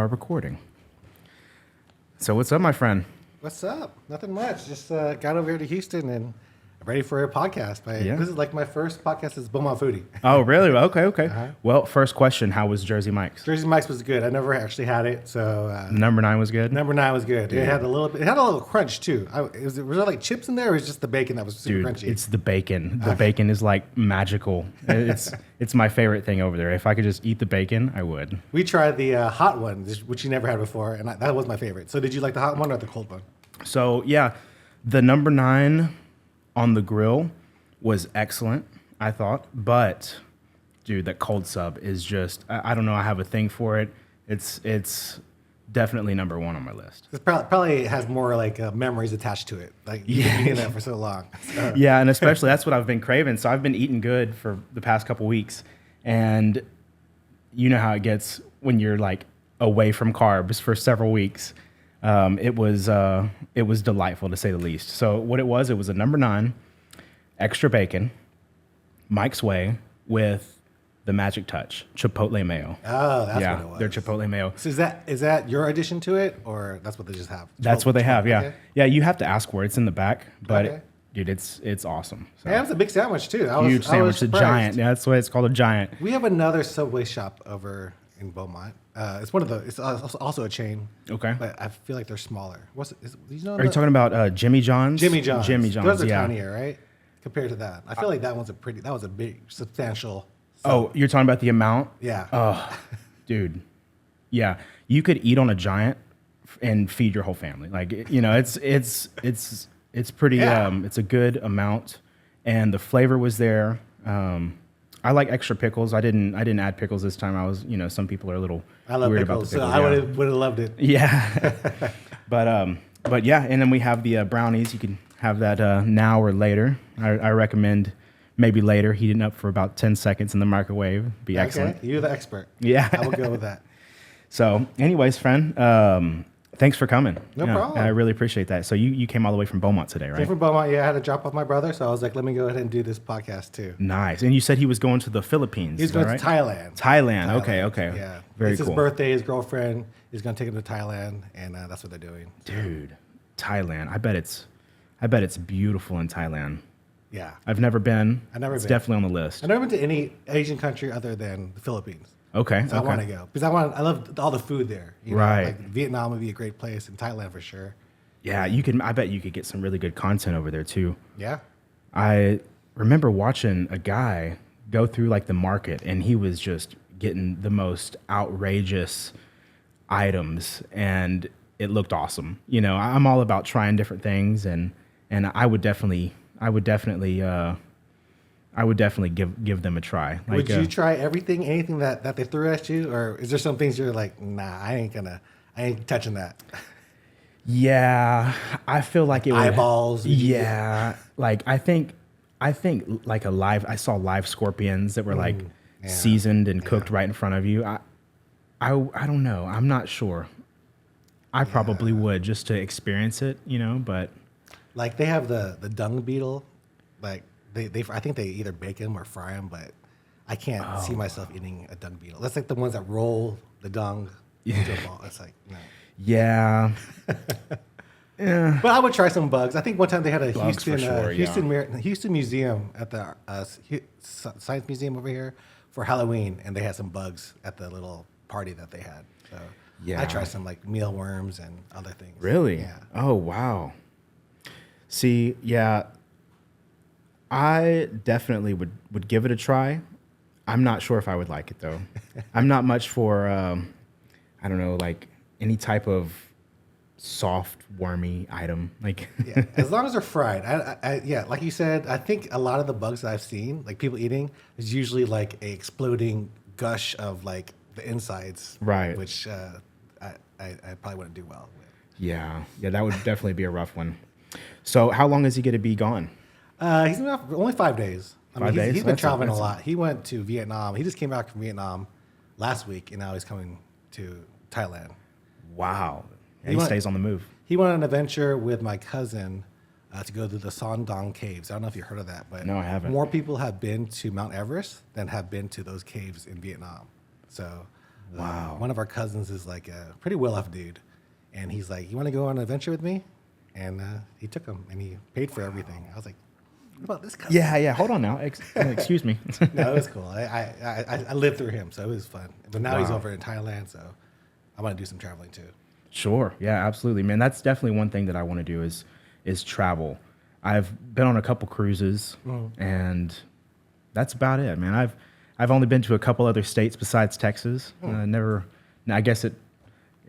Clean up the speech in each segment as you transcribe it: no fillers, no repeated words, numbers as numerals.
are recording. So what's up, my friend? What's up? Nothing much. Just got over here to Houston and I'm ready for a podcast. This is like my first podcast as Beaumont Foodie. Oh, really? Okay. Well, first question, how was Jersey Mike's? Jersey Mike's was good. I never actually had it, so Number 9 was good? Number 9 was good. It had a little crunch too. Was there like chips in there, or was it just the bacon that was super crunchy? It's the bacon. The bacon is like magical. It's my favorite thing over there. If I could just eat the bacon, I would. We tried the hot one, which you never had before, and that was my favorite. So did you like the hot one or the cold one? So yeah, the number 9 on the grill was excellent, I thought. But dude, that cold sub is just, I don't know, I have a thing for it. It's definitely number 1 on my list. It probably has more like memories attached to it. Like you've been eating that for so long. So. Yeah, and especially that's what I've been craving. So I've been eating good for the past couple weeks. And you know how it gets when you're like away from carbs for several weeks. It was delightful to say the least. So what it was a number 9, extra bacon, Mike's Way with the magic touch, Chipotle mayo. Oh, that's what it was. Their Chipotle mayo. So is that your addition to it, or that's what they just have? That's what they have. Yeah, okay. Yeah. You have to ask for it. It's in the back, but okay. Dude, it's awesome. So. Yeah, it's a big sandwich too. Huge sandwich, a giant. Yeah, that's why it's called a giant. We have another Subway shop over in Beaumont. It's also a chain. Okay. But I feel like they're smaller. Are you talking about Jimmy John's? Jimmy John's. Those are yeah. tinier, right? Compared to that. I feel like that was a big, substantial. Oh, you're talking about the amount? Yeah. Oh, dude. Yeah. You could eat on a giant and feed your whole family. Like, you know, it's pretty, it's a good amount, and the flavor was there. I like extra pickles. I didn't add pickles this time. I was, some people are a little weird about the pickles. So I would have loved it. Yeah. But yeah, and then we have the brownies. You can have that now or later. I recommend maybe later, heating up for about 10 seconds in the microwave. Be excellent. Okay, you're the expert. Yeah. I will go with that. So anyways, friend, thanks for coming. No problem. I really appreciate that. So you came all the way from Beaumont today, right? Came from Beaumont, yeah. I had to drop off my brother, so I was like, let me go ahead and do this podcast too. Nice. And you said he was going to the Philippines. He's going to Thailand. Thailand. Okay. Yeah. Very it's cool. His birthday. His girlfriend is going to take him to Thailand, and that's what they're doing. Dude, Thailand. I bet it's beautiful in Thailand. Yeah. I've never been. It's definitely on the list. I've never been to any Asian country other than the Philippines. Okay. So I want to go because I love all the food there. Right. Like Vietnam would be a great place, and Thailand for sure. Yeah, I bet you could get some really good content over there too. Yeah. I remember watching a guy go through like the market, and he was just getting the most outrageous items, and it looked awesome. I'm all about trying different things, and I would definitely give them a try. Like, would you try anything that they threw at you, or is there some things you're like, nah, I ain't touching that? Yeah, I feel like it would. Eyeballs. Yeah, like I think like I saw live scorpions that were like seasoned and cooked right in front of you. I don't know. I'm not sure. I probably would just to experience it, but like they have the dung beetle, like I think they either bake them or fry them, but I can't see myself eating a dung beetle. That's like the ones that roll the dung into a ball. It's like, no. Yeah. Yeah. But I would try some bugs. I think one time they had a Bugs Houston museum at the Science Museum over here for Halloween, and they had some bugs at the little party that they had. So I tried some like mealworms and other things. Really? Yeah. Oh, wow. See, yeah, I definitely would give it a try. I'm not sure if I would like it though. I'm not much for, I don't know, like any type of soft, wormy item. Like, yeah, as long as they're fried. Yeah, like you said, I think a lot of the bugs that I've seen, like people eating, is usually like a exploding gush of like the insides, right? Which I probably wouldn't do well with. Yeah, that would definitely be a rough one. So, how long is he going to be gone? He's been out for only 5 days. 5 days? He's been traveling a lot. He went to Vietnam. He just came back from Vietnam last week, and now he's coming to Thailand. Wow. He stays on the move. He went on an adventure with my cousin to go to the Son Dong Caves. I don't know if you heard of that, but no, I haven't. More people have been to Mount Everest than have been to those caves in Vietnam. So Wow. One of our cousins is like a pretty well-off dude, and he's like, "You want to go on an adventure with me?" And he took him, and he paid for everything. I was like, "What about this cousin?" Yeah. Hold on now. Excuse me. No, it was cool. I lived through him, so it was fun. But now he's over in Thailand, so I want to do some traveling too. Sure. Yeah, absolutely, man. That's definitely one thing that I want to do is travel. I've been on a couple cruises, and that's about it, man. I've only been to a couple other states besides Texas. I guess it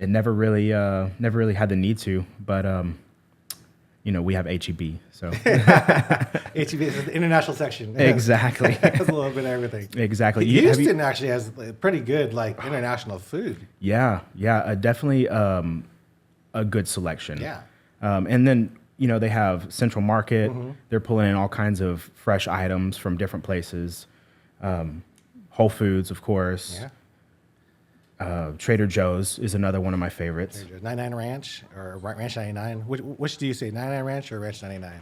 never really had the need to, but we have HEB, so HEB is the international section. Exactly. Has a little bit of everything. Exactly. Houston actually has pretty good international food. Yeah, definitely a good selection. Yeah. And then they have Central Market. They're pulling in all kinds of fresh items from different places. Whole Foods, of course. Yeah. Trader Joe's is another one of my favorites. 99 Ranch or Ranch 99. Which do you say, 99 Ranch or Ranch 99?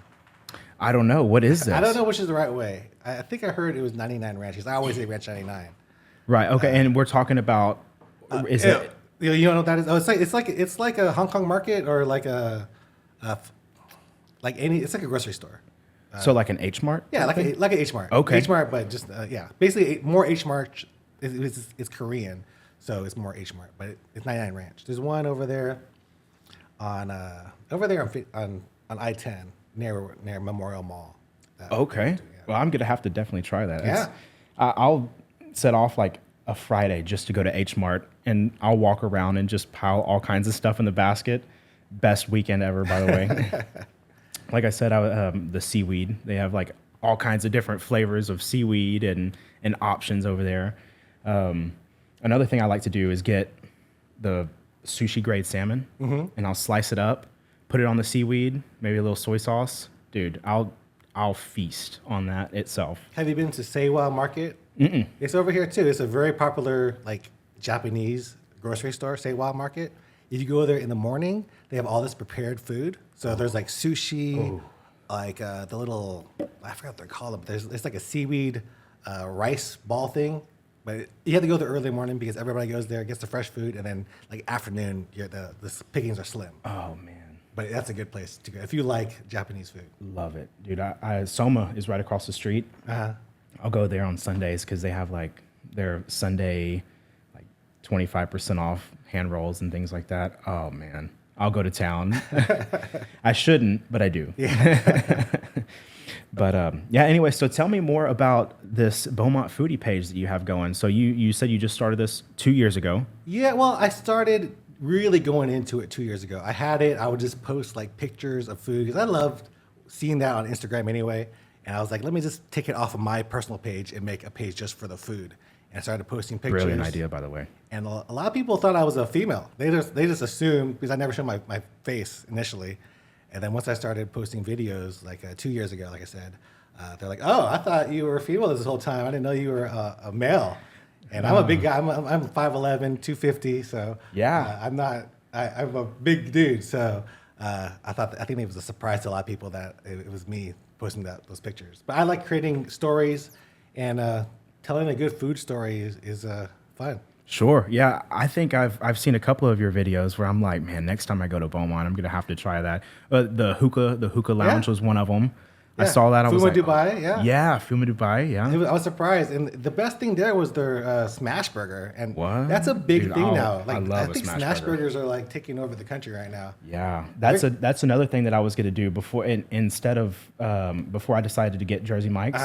I don't know. What is this? I don't know which is the right way. I think I heard it was 99 Ranch because I always say Ranch 99. Right. Okay. And we're talking about. Is it? You don't know what that is? Oh, it's like a Hong Kong market or like it's like a grocery store. So like an H Mart? Yeah, like an H Mart. Okay. H Mart, but just basically more H Mart. It's Korean, so it's more H Mart. But it's 99 Ranch. There's one over there on I-10 near Memorial Mall. Okay. Well, I'm gonna have to definitely try that. Yeah. I'll set off like a Friday just to go to H Mart, and I'll walk around and just pile all kinds of stuff in the basket. Best weekend ever, by the way. Like I said, the seaweed. They have like all kinds of different flavors of seaweed and options over there. Another thing I like to do is get the sushi grade salmon, and I'll slice it up, put it on the seaweed, maybe a little soy sauce. Dude, I'll feast on that itself. Have you been to Seiwa Market? Mm-mm. It's over here too. It's a very popular Japanese grocery store, Seiwa Market. If you go there in the morning, they have all this prepared food. So there's like sushi, the little, I forgot what they're called. It's like a seaweed rice ball thing. But you have to go there early morning because everybody goes there, gets the fresh food, and then afternoon, the pickings are slim. Oh, man. But that's a good place to go if you like Japanese food. Love it. Dude, Soma is right across the street. Uh-huh. I'll go there on Sundays because they have their Sunday 25% off hand rolls and things like that. Oh, man. I'll go to town. I shouldn't, but I do. Yeah. But anyway, so tell me more about this Beaumont foodie page that you have going. So you said you just started this 2 years ago. Yeah, well, I started really going into it 2 years ago. I had it. I would just post pictures of food because I loved seeing that on Instagram anyway. And I was like, let me just take it off of my personal page and make a page just for the food. And I started posting pictures. Brilliant idea, by the way. And a lot of people thought I was a female. They just assumed because I never showed my face initially. And then once I started posting videos 2 years ago, like I said, they're like, "Oh, I thought you were a female this whole time. I didn't know you were a male." And I'm a big guy. I'm 5'11", 250. So yeah, I'm a big dude. So I think it was a surprise to a lot of people that it was me posting those pictures. But I like creating stories, and telling a good food story is fun. Sure. Yeah, I think I've seen a couple of your videos where I'm like, man, next time I go to Beaumont, I'm gonna have to try that. The hookah lounge was one of them. Yeah. I saw that. I was like, Dubai, yeah, Fuma Dubai, yeah. I was surprised, and the best thing there was their smash burger, and that's a big thing now. I think smash burgers are taking over the country right now. Yeah, that's another thing that I was gonna do before I decided to get Jersey Mike's.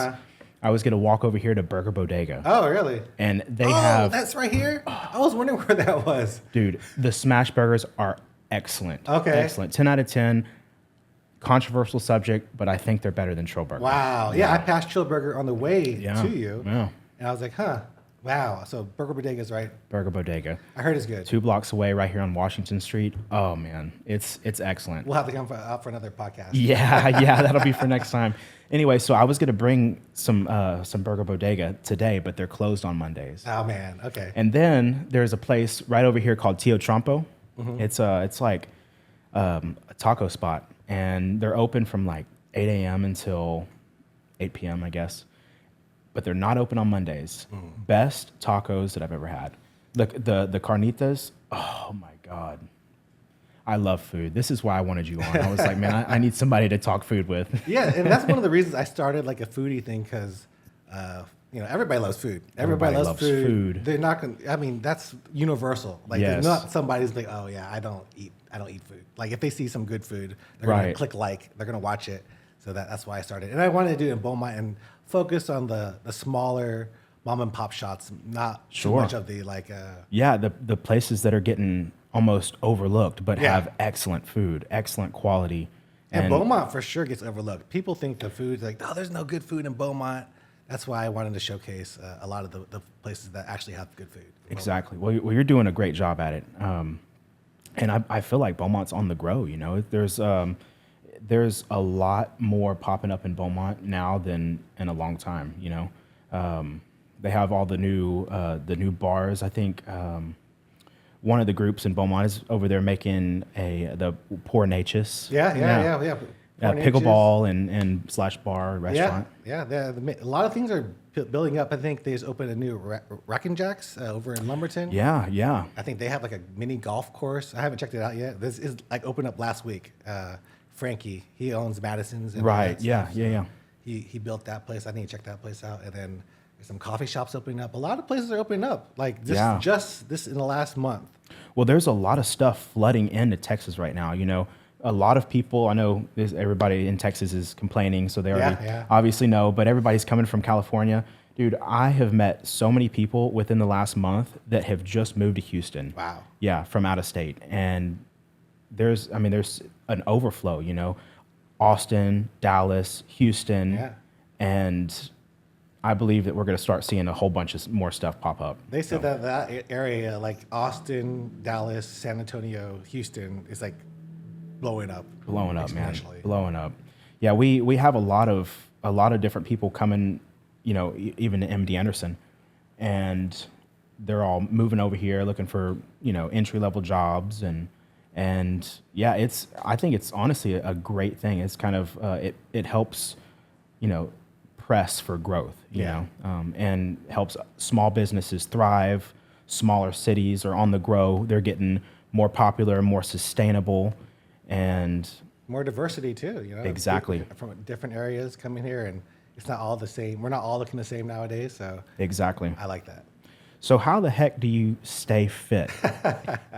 I was gonna walk over here to Burger Bodega. Oh, really? And they have. That's right here. I was wondering where that was. Dude, the smash burgers are excellent. Okay. Excellent. 10 out of 10. Controversial subject, but I think they're better than Trill Burger. Wow. Yeah, I passed Trill Burger on the way to you. Yeah. And I was like, huh. Wow. So Burger Bodega is right. Burger Bodega. I heard it's good. 2 blocks away, right here on Washington Street. Oh man, it's excellent. We'll have to come out for another podcast. Yeah, that'll be for next time. Anyway, so I was gonna bring some Burger Bodega today, but they're closed on Mondays. Oh man. Okay. And then there's a place right over here called Tio Trompo. Mm-hmm. It's like a taco spot, and they're open from 8 a.m. until 8 p.m. I guess. But they're not open on Mondays. Best tacos that I've ever had. The carnitas. Oh my God. I love food. This is why I wanted you on. I was like, man, I need somebody to talk food with. Yeah, and that's one of the reasons I started like a foodie thing because, everybody loves food. Everybody loves food. They're not going. I mean, that's universal. Like, Yes. there's not somebody's like, oh yeah, I don't eat food. Like, if they see some good food, they're gonna click like, they're gonna watch it. So that's why I started, and I wanted to do it in Beaumont and focus on the smaller mom and pop shops, not too much of the like. The places that are getting almost overlooked, but have excellent food, excellent quality. And Beaumont for sure gets overlooked. People think the food's like, oh, there's no good food in Beaumont. That's why I wanted to showcase a lot of the places that actually have good food. Exactly. Well, you're doing a great job at it. And I feel like Beaumont's on the grow. There's a lot more popping up in Beaumont now than in a long time. They have all the new bars. I think one of the groups in Beaumont is over there making the Poor Natchez. Yeah. Pickleball and / bar restaurant. Yeah. A lot of things are building up. I think they just opened a new Rack and Jacks over in Lumberton. Yeah. I think they have like a mini golf course. I haven't checked it out yet. This is like opened up last week. Frankie, he owns Madison's. And right. Yeah. He built that place. I need to check that place out. And then there's some coffee shops opening up. A lot of places are opening up. Like just this in the last month. Well, there's a lot of stuff flooding into Texas right now. A lot of people, I know everybody in Texas is complaining, so they already obviously know, but everybody's coming from California. Dude, I have met so many people within the last month that have just moved to Houston. Wow. Yeah, from out of state. And there's an overflow, Austin, Dallas, Houston, and I believe that we're going to start seeing a whole bunch of more stuff pop up. They said that area, like Austin, Dallas, San Antonio, Houston, is like blowing up, man, blowing up. Yeah, we have a lot of different people coming, even to MD Anderson, and they're all moving over here looking for entry level jobs and yeah, I think it's honestly a great thing. It's kind of it helps press for growth, and helps small businesses thrive. Smaller cities are on the grow. They're getting more popular, more sustainable. And more diversity too, Exactly. People from different areas coming here, and it's not all the same. We're not all looking the same nowadays, so exactly. I like that. So how the heck do you stay fit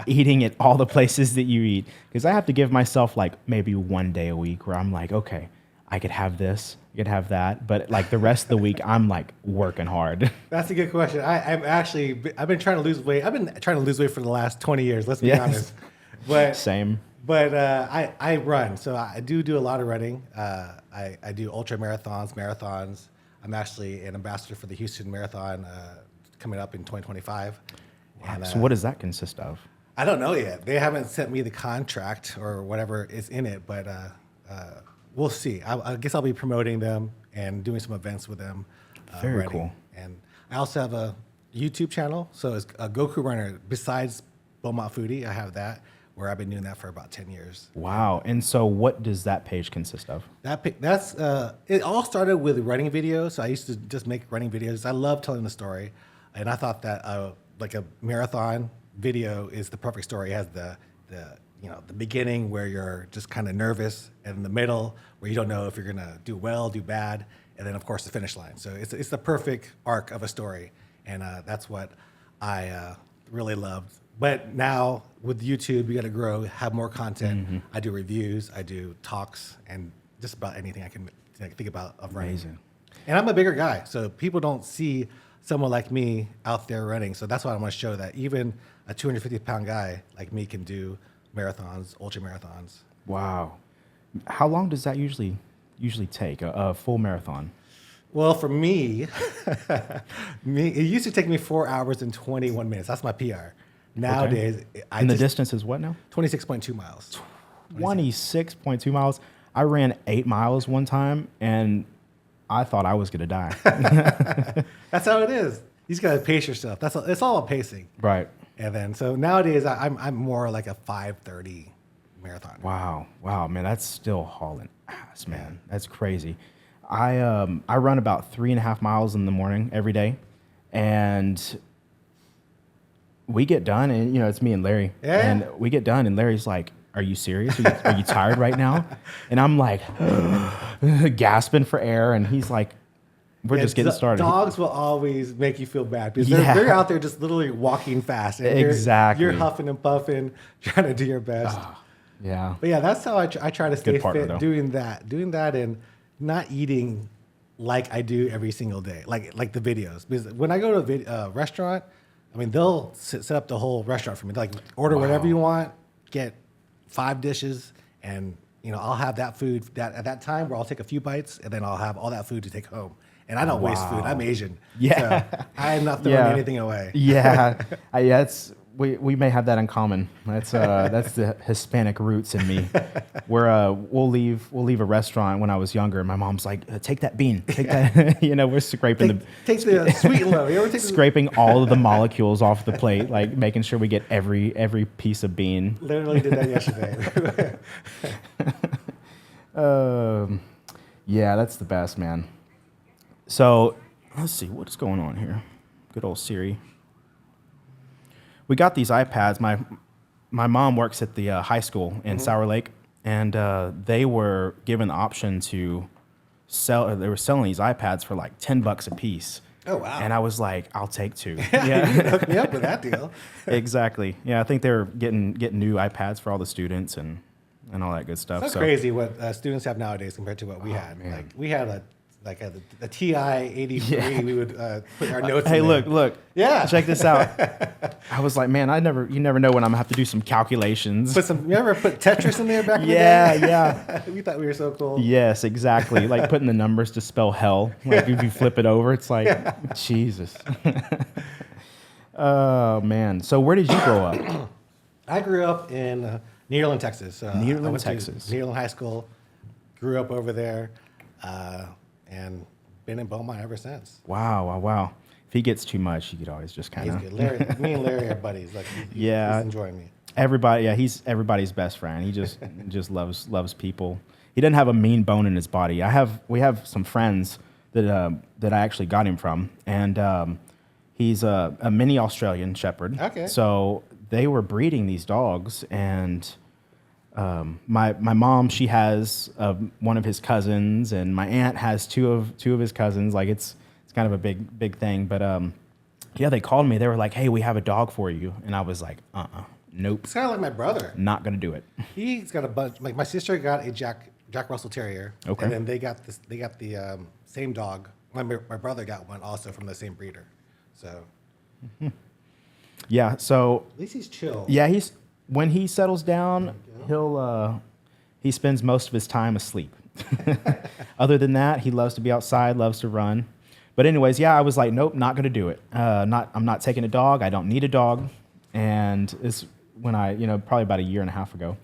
eating at all the places that you eat? Because I have to give myself like maybe one day a week where I'm like, okay, I could have this, I could have that, but like the rest of the week, I'm like working hard. That's a good question. I've been trying to lose weight. I've been trying to lose weight for the last 20 years. Let's be honest. But same. But I run, so I do a lot of running. I do ultra marathons. I'm actually an ambassador for the Houston Marathon coming up in 2025. Wow. And, so what does that consist of? I don't know yet. They haven't sent me the contract or whatever is in it, but we'll see. I guess I'll be promoting them and doing some events with them. Very cool. And I also have a YouTube channel, so it's a Goku Runner. Besides Beaumont Foodie, I have that, where I've been doing that for about 10 years. Wow. And so what does that page consist of? That's it all started with running videos. So I used to just make running videos. I love telling the story. And I thought that like a marathon video is the perfect story. It has the beginning where you're just kind of nervous, and in the middle where you don't know if you're going to do well, do bad, and then of course the finish line. So it's the perfect arc of a story. And that's what I really loved. But now with YouTube, you got to grow, have more content. Mm-hmm. I do reviews, I do talks, and just about anything I can think about of running. Amazing. And I'm a bigger guy, so people don't see someone like me out there running. So that's why I want to show that even a 250-pound guy like me can do marathons, ultra marathons. Wow. How long does that usually take, a full marathon? Well, for me, it used to take me 4 hours and 21 minutes. That's my PR. Nowadays, okay. The distance is what now? 26.2 miles. 26.2 miles. I ran 8 miles one time, and I thought I was going to die. That's how it is. You just got to pace yourself. It's all about pacing. Right. And then, so nowadays, I'm more like a 5:30 marathon. Wow, man, that's still hauling ass, man. That's crazy. I run about 3.5 miles in the morning every day, and we get done, and it's me and Larry, and we get done, and Larry's like, "Are you serious? Are you tired right now?" And I'm like, gasping for air, and he's like, "We're just getting started." Dogs will always make you feel bad because they're out there just literally walking fast. And Exactly. You're huffing and puffing, trying to do your best. Yeah. But yeah, that's how I try to stay partner, fit. though. Doing that, and not eating like I do every single day, like the videos. Because when I go to a restaurant, I mean, they'll set up the whole restaurant for me. Like, order whatever you want, get 5 dishes, and I'll have that food at that time where I'll take a few bites, and then I'll have all that food to take home. And I don't waste food. I'm Asian. Yeah. So I am not throwing anything away. Yeah. We may have that in common. That's the Hispanic roots in me. Where we'll leave a restaurant when I was younger, and my mom's like, "Take that bean, take that." We're scraping take the sweet and low. You ever take scraping all of the molecules off the plate, like making sure we get every piece of bean. Literally did that yesterday. Yeah, that's the best, man. So let's see what's going on here. Good old Siri. We got these iPads. My mom works at the high school in Sour Lake, and they were given the option to sell. They were selling these iPads for like $10 a piece. Oh wow! And I was like, I'll take 2. Yeah, you hooked me up with that deal. Exactly. Yeah, I think they're getting new iPads for all the students and all that good stuff. That's crazy what students have nowadays compared to what we had. Man. Like we had a TI 83. Yeah. We would put our notes. Hey, in there. look. Yeah. Check this out. I was like, man, you never know when I'm gonna have to do some calculations. You ever put Tetris in there back in the day? Yeah. We thought we were so cool. Yes, exactly. Like putting the numbers to spell hell. Like if you flip it over, it's like, Jesus. Oh, man. So where did you grow up? I grew up in Nederland, Texas. Nederland, Texas. Nederland High School. Grew up over there. And been in Beaumont ever since. Wow. If he gets too much, you could always just kind of. Me and Larry are buddies. Like, he's enjoying me. He's everybody's best friend. He just loves people. He doesn't have a mean bone in his body. We have some friends that I actually got him from, and he's a mini Australian Shepherd. Okay. So they were breeding these dogs, and my mom, she has one of his cousins, and my aunt has two of his cousins. Like it's kind of a big thing. But they called me. They were like, "Hey, we have a dog for you," and I was like, "Nope." It's kind of like my brother. Not gonna do it. He's got a bunch. Like my sister got a Jack Russell Terrier. Okay. And then they got the same dog. My brother got one also from the same breeder. So. Yeah. So. At least he's chill. Yeah, when he settles down, he spends most of his time asleep. Other than that, he loves to be outside, loves to run. But anyways, yeah, I was like, nope, not gonna do it. I'm not taking a dog. I don't need a dog. And it's when probably about a year and a half ago.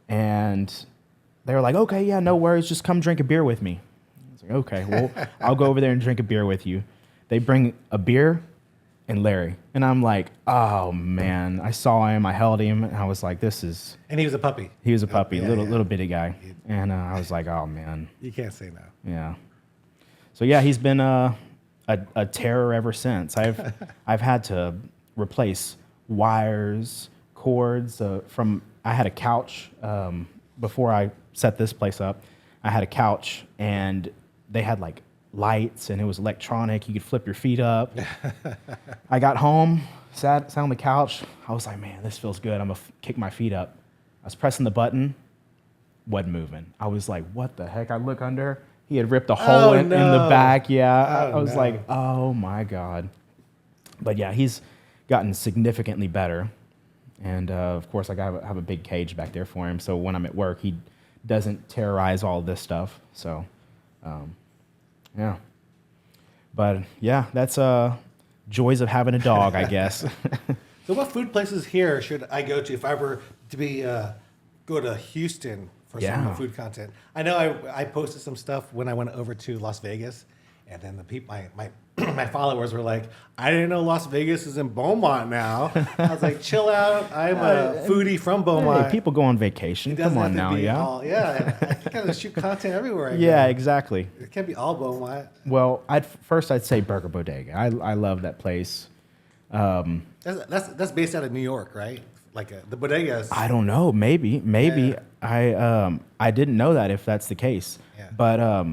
And they were like, okay, yeah, no worries, just come drink a beer with me. I was like, okay, well, I'll go over there and drink a beer with you. They bring a beer and Larry. And I'm like, oh man, I saw him, I held him, and I was like, this is. And he was a puppy. He was a puppy, little bitty guy. And I was like, oh man. You can't say no. Yeah. So yeah, he's been a terror ever since. I've had to replace wires, cords I had a couch before I set this place up. I had a couch, and they had like lights, and it was electronic. You could flip your feet up. I got home, sat on the couch. I was like, man, this feels good. I'm gonna kick my feet up. I was pressing the button, wasn't moving. I was like, what the heck? I look under. He had ripped a hole in the back. Yeah, I was like, oh my God. But yeah, he's gotten significantly better. And of course, like I have a big cage back there for him. So when I'm at work, he doesn't terrorize all this stuff. So, yeah. But yeah, that's joys of having a dog, I guess. So what food places here should I go to if I were to go to Houston for some food content? I know I posted some stuff when I went over to Las Vegas, and then the people, my followers were like, I didn't know Las Vegas is in Beaumont now. I was like, chill out. I'm a foodie from Beaumont. Hey, people go on vacation. Come on now, yeah. I kind of shoot content everywhere. Yeah, exactly. It can't be all Beaumont. Well, I'd say Burger Bodega. I love that place. That's That's based out of New York, right? Like the bodegas. I don't know. Maybe. I didn't know that if that's the case. Yeah. But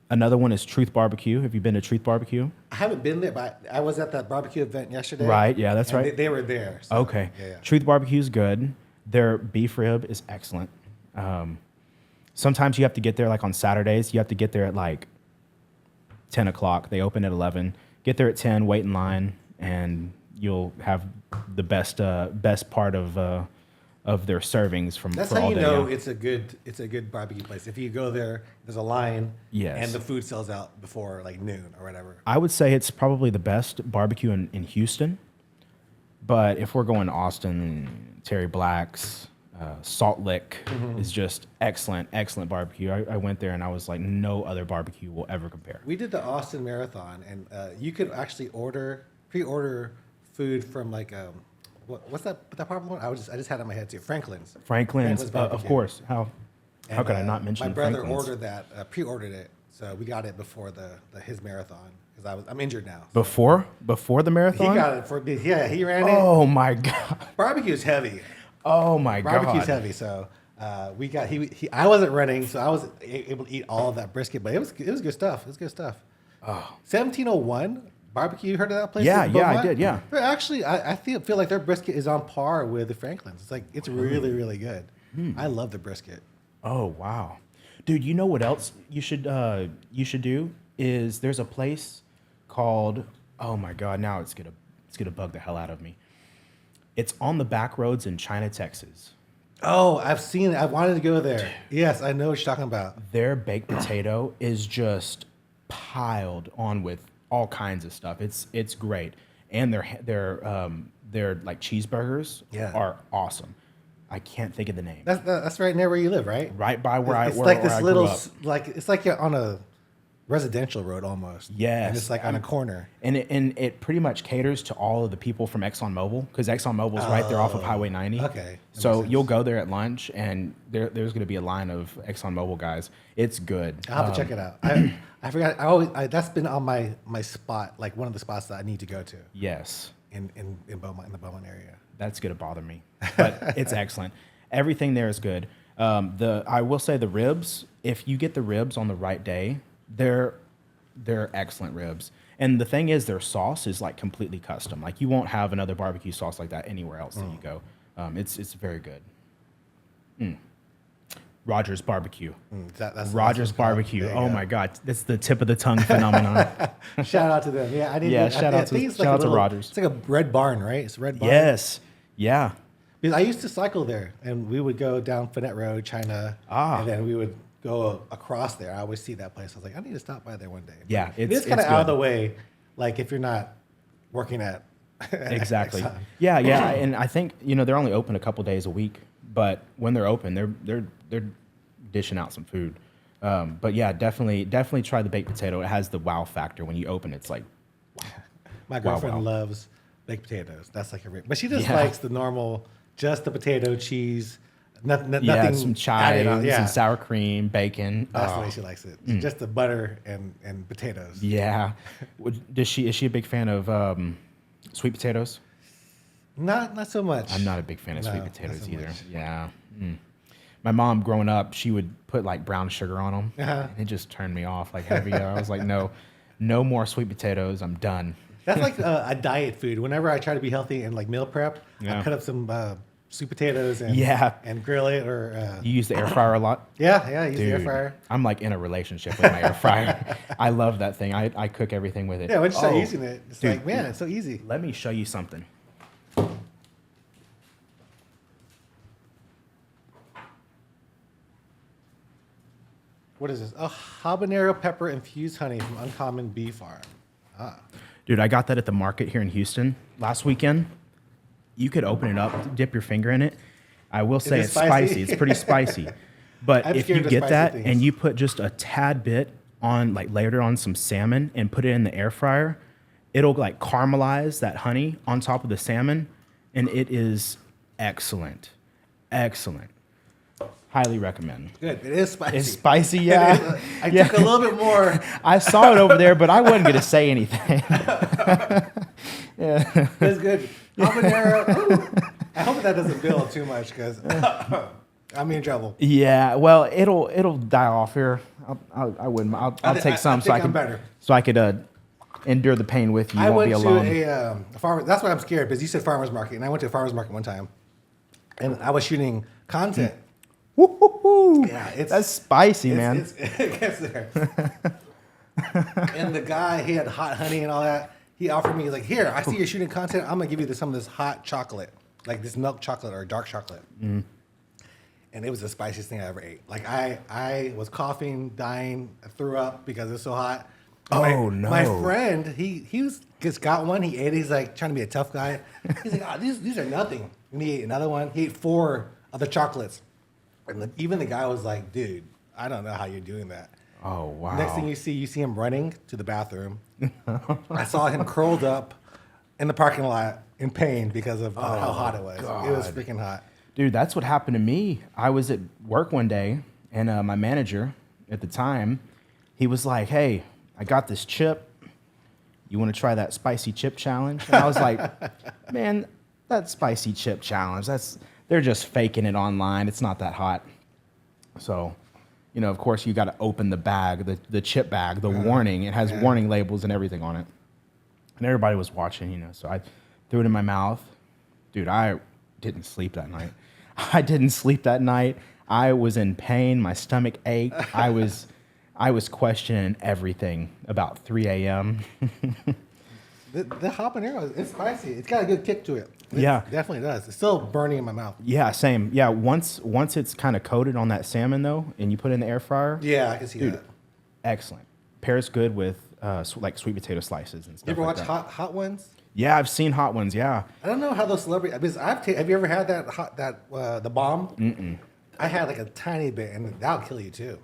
another one is Truth Barbecue. Have you been to Truth Barbecue? I haven't been there, but I was at that barbecue event yesterday. Right. Yeah, that's right. They were there. So, Okay. Yeah. Truth Barbecue is good. Their beef rib is excellent. Sometimes you have to get there like on Saturdays. You have to get there at like 10 o'clock. They open at 11. Get there at 10, wait in line, and you'll have the best part of their servings from That's for how all you day. know Yeah. it's a good barbecue place. If you go there, there's a line, Yes. and the food sells out before like noon or whatever. I would say it's probably the best barbecue in Houston. But if we're going to Austin, Terry Black's, Salt Lick is just excellent barbecue. I went there and I was like, no other barbecue will ever compare. We did the Austin Marathon, and you could actually pre-order food from like what's that popular one? I just had it in my head too. Franklin's Franklin's, barbecue. of course. How could I not mention my brother Franklin's? ordered that, pre-ordered it, so we got it before his marathon because I'm injured now. Before the marathon? He got it he ran it. Oh my god. Barbecue's heavy. Oh my god. Barbecue's heavy, so we got he. I wasn't running, so I was able to eat all of that brisket, but it was good stuff. It was good stuff. Oh. 1701 barbecue. You heard of that place? Yeah, in yeah, I Beaumont? did. Yeah. They're actually, I feel like their brisket is on par with the Franklin's. It's like it's really really good. I love the brisket. Oh wow, dude! You know what else you should do is there's a place called, oh my god, now it's gonna bug the hell out of me. It's on the back roads in China, Texas. Oh, I've seen it. I wanted to go there. Yes, I know what you're talking about. Their baked potato is just piled on with all kinds of stuff. It's great, and their like cheeseburgers are awesome. I can't think of the name. That's right near where you live, right? Right by where I It's where like this I grew little, up. like it's like you're on a residential road almost. Yes. And it's like on a corner. And it pretty much caters to all of the people from ExxonMobil because ExxonMobil is right there off of Highway 90. Okay. That So makes sense. you'll go there at lunch and there's going to be a line of ExxonMobil guys. It's good. I'll have to check it out. I forgot. That's been on my spot, like one of the spots that I need to go to Yes. in Beaumont, in the Beaumont area. That's going to bother me, but it's excellent. Everything there is good. I will say the ribs, if you get the ribs on the right day, they're excellent ribs. And the thing is, their sauce is like completely custom. Like you won't have another barbecue sauce like that anywhere else that you go. It's very good. Rogers Barbecue. That's Rogers what it's called. Barbecue. There you Oh go. my God, that's the tip of the tongue phenomenon. Shout out to them. Yeah, I need. Yeah, to, shout I out think to- it's shout like a out to little- Rogers. It's like a red barn, right? It's a red barn. Yes. Yeah. Because I used to cycle there, and we would go down Finette Road, China, and then we would go across there. I always see that place. I was like, I need to stop by there one day. Yeah, it's kind of out of good. the way. Like if you're not working at Exactly. Exxon. Yeah, and I think they're only open a couple days a week, but when they're open, they're dishing out some food. But yeah, definitely try the baked potato. It has the wow factor when you open it. It's like, My girlfriend wow. loves baked potatoes. That's like but she just likes the normal, just the potato, cheese, nothing. yeah, some added chives on. Yeah, and sour cream, bacon. that's the Oh, way she likes it. Just the butter and potatoes. yeah. Is she a big fan of sweet potatoes? Not so much. I'm not a big fan of sweet No, potatoes not so either. much. Yeah. My mom, growing up, she would put like brown sugar on them, Uh-huh. and it just turned me off like heavy. I was like, no more sweet potatoes. I'm done. That's like a diet food. Whenever I try to be healthy and like meal prep, Yeah. I cut up some sweet potatoes and and grill it or You use the air fryer a lot? I use the air Dude, fryer. I'm like in a relationship with my air fryer. I love that thing. I cook everything with it. Yeah, once you start Oh, using it, it's dude, like, man, it's so easy. Let me show you something. What is this? Oh, habanero pepper infused honey from Uncommon Bee Farm. Dude, I got that at the market here in Houston last weekend. You could open it up, dip your finger in it. I will say it it's spicy? spicy. It's pretty spicy. But I'm if scared you of get spicy that things. and you put just a tad bit on, like layered it on some salmon and put it in the air fryer, it'll like caramelize that honey on top of the salmon, and it is excellent. Excellent. Highly recommend. Good. It is spicy. It's spicy, yeah. I took a little bit more. I saw it over there, but I wasn't going to say anything. It's good. habanero. Ooh. I hope that doesn't build too much because I'm in trouble. Yeah, well, it'll die off here. I wouldn't. I'll take some so I can better. so I could endure the pain with you. You I won't went be alone. to a farmer. That's why I'm scared because you said farmer's market, and I went to a farmer's market one time, and I was shooting content. Woo-hoo-hoo. Yeah, That's spicy, man. It gets there. And the guy, he had hot honey and all that. He offered me, he's like, here, I see you're shooting content. I'm going to give you some of this hot chocolate, like this milk chocolate or dark chocolate. And it was the spiciest thing I ever ate. Like, I was coughing, dying, I threw up because it was so hot. No. My friend, he just got one. He ate it. He's like trying to be a tough guy. He's like, oh, these are nothing. And he ate another one. He ate 4 of the chocolates. And even the guy was like, dude, I don't know how you're doing that. Oh, wow. Next thing you see him running to the bathroom. I saw him curled up in the parking lot in pain because of how hot it was. God. It was freaking hot. Dude, that's what happened to me. I was at work one day, and my manager at the time, he was like, hey, I got this chip. You want to try that spicy chip challenge? And I was like, man, that spicy chip challenge, they're just faking it online. It's not that hot. So, of course, you got to open the bag, the chip bag, the warning. It has warning labels and everything on it. And everybody was watching, so I threw it in my mouth. Dude, I didn't sleep that night. I was in pain. My stomach ached. I was questioning everything about 3 a.m. The habanero, it's spicy. It's got a good kick to it. It definitely does. It's still burning in my mouth. Yeah, same. Yeah, once it's kind of coated on that salmon, though, and you put it in the air fryer. Yeah, I can see that. Excellent. Pairs good with like sweet potato slices and stuff. You ever like watch that. Hot Ones? Yeah, I've seen Hot Ones. Yeah. I don't know how those celebrities. Because have you ever had the bomb? Mm-mm. I had like a tiny bit, and that'll kill you too.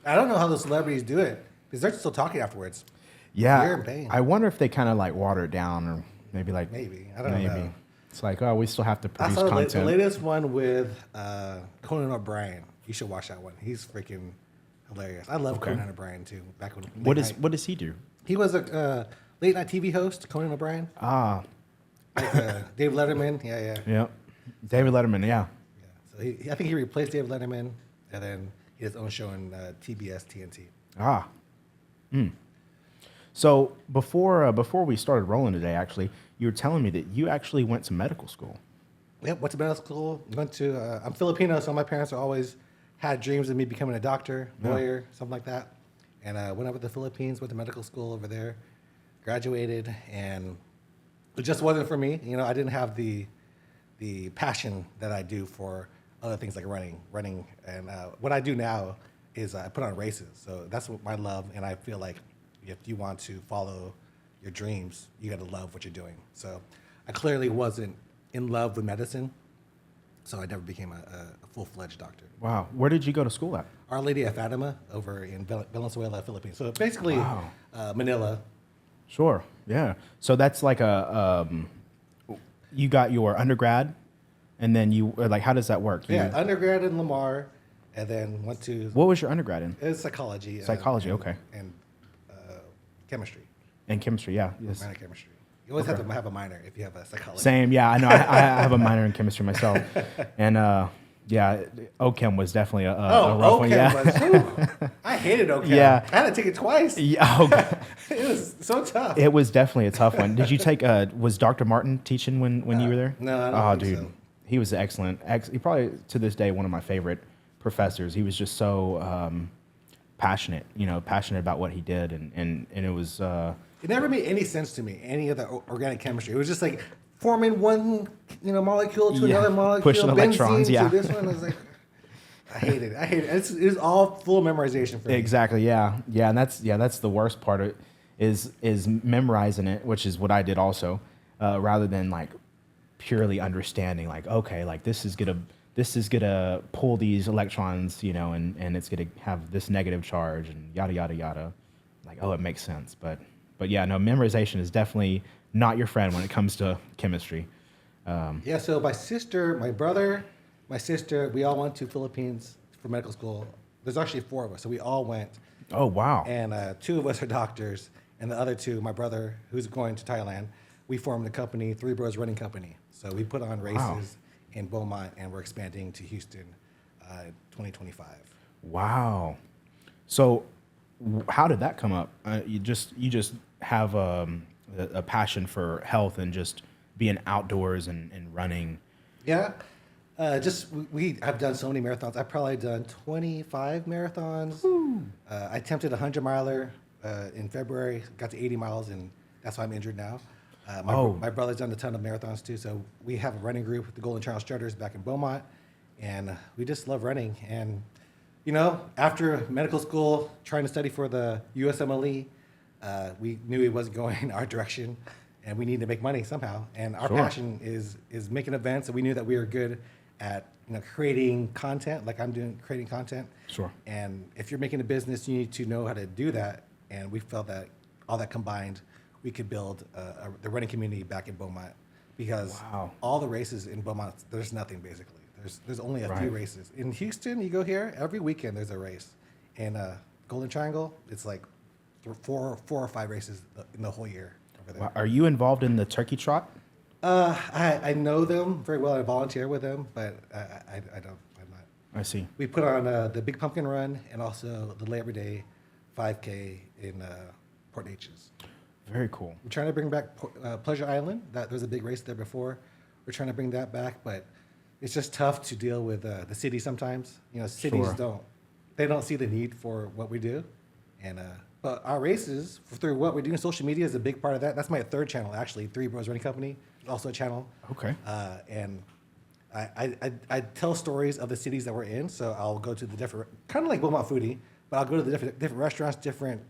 I don't know how those celebrities do it because they're still talking afterwards. Yeah. You're in pain. I wonder if they kind of like water it down, or maybe like I don't know. It's like, oh, we still have to produce I saw content. the latest one with Conan O'Brien. You should watch that one. He's freaking hilarious. I love Conan O'Brien too. Back when what does he do? He was a late night TV host, Conan O'Brien. Like Dave Letterman. Yeah. Yep. David Letterman. Yeah. So I think he replaced Dave Letterman, and then he has his own show on TBS TNT. So before we started rolling today, actually, you were telling me that you actually went to medical school. Yep, went to medical school. I'm Filipino, so my parents always had dreams of me becoming a doctor, lawyer, something like that. And I went over to the Philippines, went to medical school over there, graduated, and it just wasn't for me. I didn't have the passion that I do for other things like running. And what I do now is I put on races. So that's what my love, and I feel like if you want to follow your dreams, you got to love what you're doing. So I clearly wasn't in love with medicine, so I never became a full-fledged doctor. Wow. Where did you go to school at? Our Lady of Fatima over in Valenzuela, Philippines. So basically Manila. Sure. Yeah. So that's like you got your undergrad, and then how does that work? Undergrad in Lamar, and then went to... What was your undergrad in? It was psychology. Psychology, okay. And chemistry. And chemistry, yeah. Yes. Minor chemistry. You always have to have a minor if you have a psychology. Same, yeah. I know. I have a minor in chemistry myself. And OChem was definitely a rough one. Yeah. Was, I hated OChem. Yeah. I had to take it twice. Yeah. Okay. It was so tough. It was definitely a tough one. Did you take, was Dr. Martin teaching when you were there? No, I don't think so. He was excellent. He probably, to this day, one of my favorite professors. He was just so passionate, passionate about what he did. And it was... It never made any sense to me, any of the organic chemistry. It was just like forming one, molecule to another molecule, pushing electrons, to this one. I was like, I hate it. It was all full memorization for me. Exactly. Yeah. And that's the worst part of it is memorizing it, which is what I did also, rather than like purely understanding. Like, okay, like this is gonna pull these electrons, and it's gonna have this negative charge and yada yada yada. Like, oh, it makes sense, but yeah, no, memorization is definitely not your friend when it comes to chemistry. So my sister, my brother, my sister, we all went to Philippines for medical school. There's actually 4 of us, so we all went. Oh, wow. And 2 of us are doctors, and the other 2, my brother, who's going to Thailand, we formed the company, Three Bros Running Company. So we put on races in Beaumont, and we're expanding to Houston 2025. Wow. So how did that come up? You just have a passion for health and just being outdoors and running. Yeah. We have done so many marathons. I've probably done 25 marathons. I attempted a 100-miler in February, got to 80 miles, and that's why I'm injured now. My brother's done a ton of marathons too, so we have a running group with the Golden Trial Strutters back in Beaumont, and we just love running. And, after medical school, trying to study for the USMLE, we knew it wasn't going our direction, and we needed to make money somehow. And our passion is making events, and we knew that we were good at creating content, like I'm doing, creating content. Sure. And if you're making a business, you need to know how to do that. And we felt that all that combined, we could build the running community back in Beaumont, because all the races in Beaumont, there's nothing basically. There's only a few races. In Houston, you go here, every weekend there's a race. In Golden Triangle, it's like four or five races in the whole year over there. Wow. Are you involved in the turkey trot? I know them very well. I volunteer with them, but I'm not. I see. We put on the Big Pumpkin Run and also the Labor Day 5K in Port Neches. Very cool. We're trying to bring back Pleasure Island. There was a big race there before. We're trying to bring that back, but it's just tough to deal with the city sometimes. Cities don't see the need for what we do, and but our races through what we do in social media is a big part of that. That's my third channel actually. Three Bros Running Company is also a channel. Okay. And I tell stories of the cities that we're in. So I'll go to the different, kind of like Beaumont Foodie, but I'll go to the different restaurants, different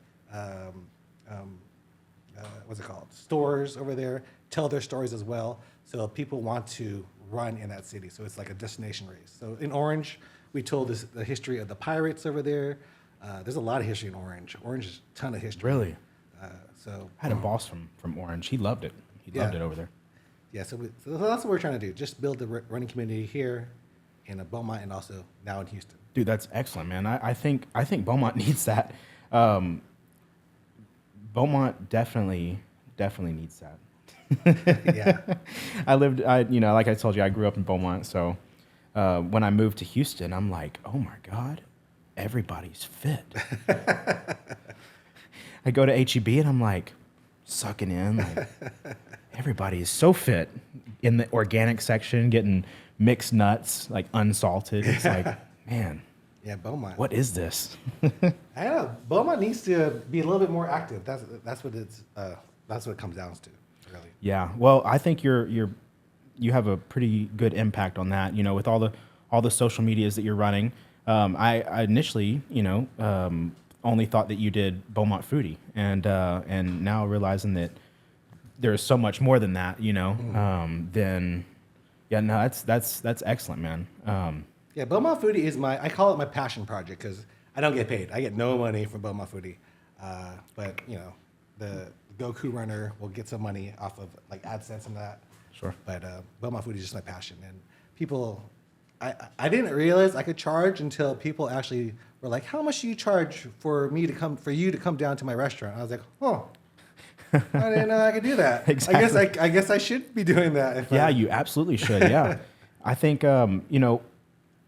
what's it called, stores over there, tell their stories as well. So people want to run in that city. So it's like a destination race. So in Orange, we told the history of the pirates over there. There's a lot of history in Orange. Orange is a ton of history. Really? So I had a boss from Orange. He loved it. He loved it over there. Yeah, so that's what we're trying to do. Just build the running community here in Beaumont and also now in Houston. Dude, that's excellent, man. I think Beaumont needs that. Beaumont definitely needs that. Yeah. Like I told you, I grew up in Beaumont. So when I moved to Houston, I'm like, oh my God, everybody's fit. I go to HEB and I'm like sucking in, like everybody is so fit in the organic section, getting mixed nuts, like unsalted. It's like, man. Yeah, Beaumont. What is this? I know. Beaumont needs to be a little bit more active. That's what it comes down to, really. Yeah. Well, I think you have a pretty good impact on that. With all the social medias that you're running. I initially, only thought that you did Beaumont Foodie, and now realizing that there's so much more than that. Then yeah, no, that's excellent, man. Yeah, Beaumont Foodie is I call it my passion project because I don't get paid. I get no money from Beaumont Foodie. But, the Goku runner will get some money off of like AdSense and that. Sure. But Beaumont Foodie is just my passion. And people, I didn't realize I could charge until people actually were like, how much do you charge for you to come down to my restaurant? I was like, oh, I didn't know I could do that. Exactly. I guess I should be doing that. You absolutely should. Yeah. I think,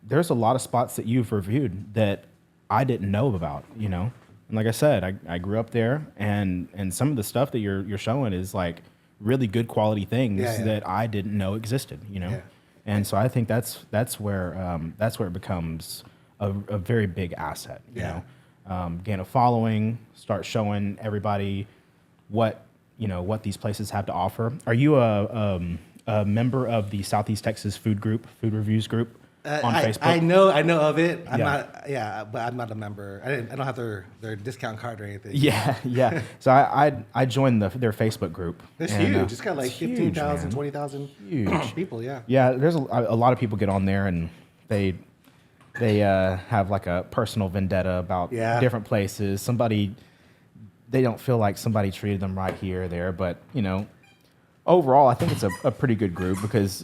there's a lot of spots that you've reviewed that I didn't know about, And like I said, I grew up there, and some of the stuff that you're showing is like really good quality things that I didn't know existed, Yeah. And so I think that's where it becomes a very big asset, you know. Gain a following, start showing everybody what these places have to offer. Are you a member of the Southeast Texas Food Reviews group? On Facebook? I know of it. But I'm not a member. I don't have their discount card or anything. Yeah. So I joined their Facebook group. It's huge. It's got like 15,000, 20,000 people. Yeah. Yeah. There's a lot of people get on there and they have like a personal vendetta about different places. They don't feel like somebody treated them right here or there, but overall I think it's a pretty good group because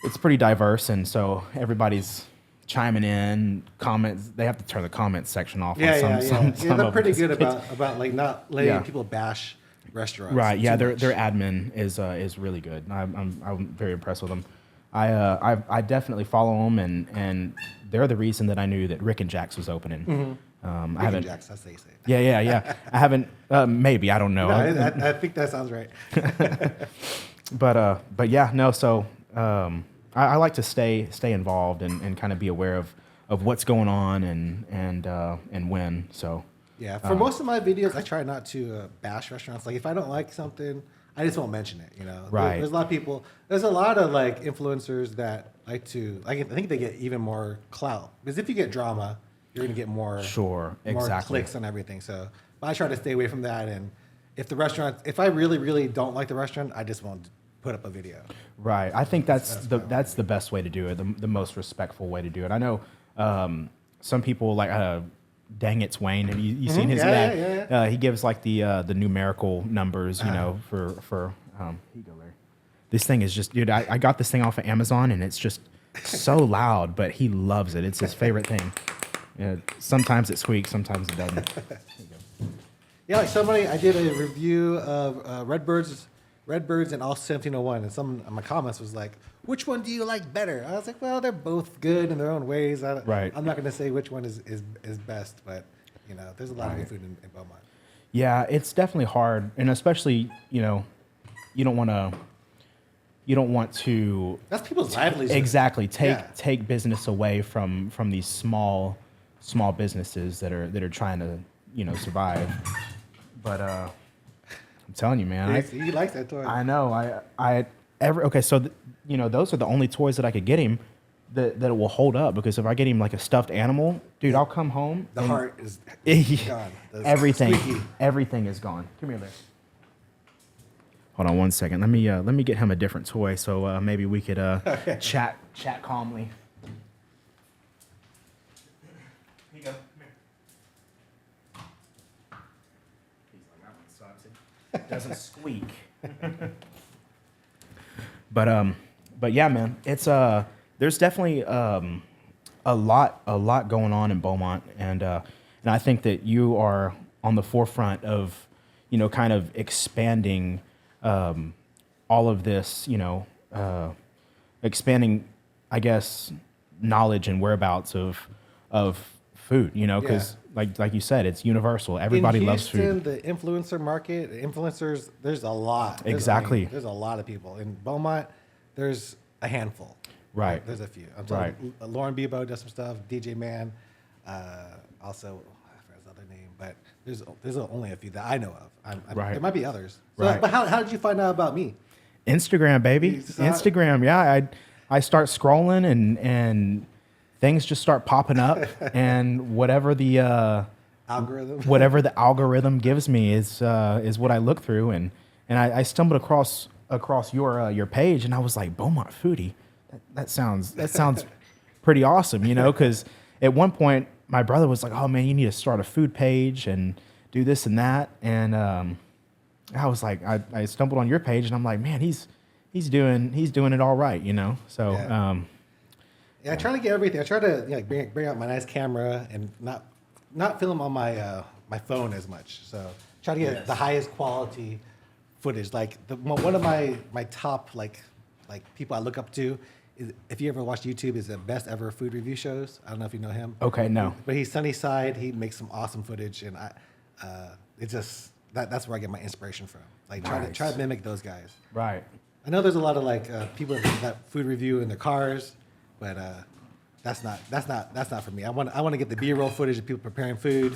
it's pretty diverse, and so everybody's chiming in, comments. They have to turn the comments section off. They're pretty good about like not letting people bash restaurants. Right. Yeah. too Their much. admin is really good. I'm very impressed with them. I definitely follow them, and they're the reason that I knew that Rick and Jack's was opening. I Rick haven't. and Jack's, that's how you say it. Yeah. I haven't. Maybe I don't know. No, I think that sounds right. But yeah, no. So I like to stay involved and kind of be aware of what's going on and when. So Yeah, for most of my videos, I try not to bash restaurants. Like if I don't like something, I just won't mention it. You know, Right. There's a lot of people. There's a lot of like influencers that like to. I think they get even more clout because if you get drama, you're gonna get more Sure, more exactly. clicks on everything. So but I try to stay away from that. And if I really don't like the restaurant, I just won't put up a video. right. I think that's the best way to do it. The most respectful way to do it. I know some people like. Dang it's Wayne. Have you seen his? Yeah. He gives like the numerical numbers, you know, for here you go, Larry. This thing is just, dude. I got this thing off of Amazon, and it's just so loud, but he loves it. It's his favorite thing. Sometimes it squeaks, sometimes it doesn't. Here you go. Yeah, like I did a review of Redbirds and all 1701, and some of my comments was like, which one do you like better? I was like, well, they're both good in their own ways. Right. I'm not going to say which one is best, but, you know, there's a lot of good food in Beaumont. Yeah, it's definitely hard, and especially, you know, you don't want to That's people's livelihoods. exactly Yeah. take business away from these small businesses that are trying to, you know, survive. But I'm telling you, man, He likes that toy. I know. So you know, those are the only toys that I could get him that will hold up, because if I get him like a stuffed animal, dude, I'll come home. The and heart is gone. The everything squeaky. is gone. Come here, Larry. Hold on one second. Let me get him a different toy, so maybe we could chat calmly. Here you go. Come here. He's like, that one sucks. It doesn't squeak. But yeah, man, it's there's definitely a lot going on in Beaumont, and I think that you are on the forefront of, you know, kind of expanding all of this, you know, expanding, I guess, knowledge and whereabouts of food, you know, because like you said, it's universal. Everybody loves food. In Houston, the influencer market, influencers, there's a lot. Exactly. There's a lot of people. In Beaumont, there's a handful. Right. There's a few. I'm talking Lauren Bebo does some stuff, DJ Man, also, I forgot his other name, but there's only a few that I know of. Right. There might be others. So, Right. But how did you find out about me? Instagram, baby. You saw it? Instagram. Yeah, I start scrolling and things just start popping up, and whatever the algorithm gives me is what I look through, and I stumbled across your page, and I was like, Beaumont Foodie. That sounds pretty awesome, you know, because at one point my brother was like, oh man, you need to start a food page and do this and that, and I was like, I stumbled on your page, and I'm like, man, he's doing it all right, you know. So I try to get everything. I try to bring out my nice camera and not film on my my phone as much. So try to get the highest quality footage. Like one of my top like people I look up to is, if you ever watch YouTube, is the best ever food review shows. I don't know if you know him. Okay, no. But he's Sunnyside. He makes some awesome footage, and it's just that's where I get my inspiration from. Like try to mimic those guys. Right. I know there's a lot of people that food review in their cars, but that's not for me. I want to get the B-roll footage of people preparing food.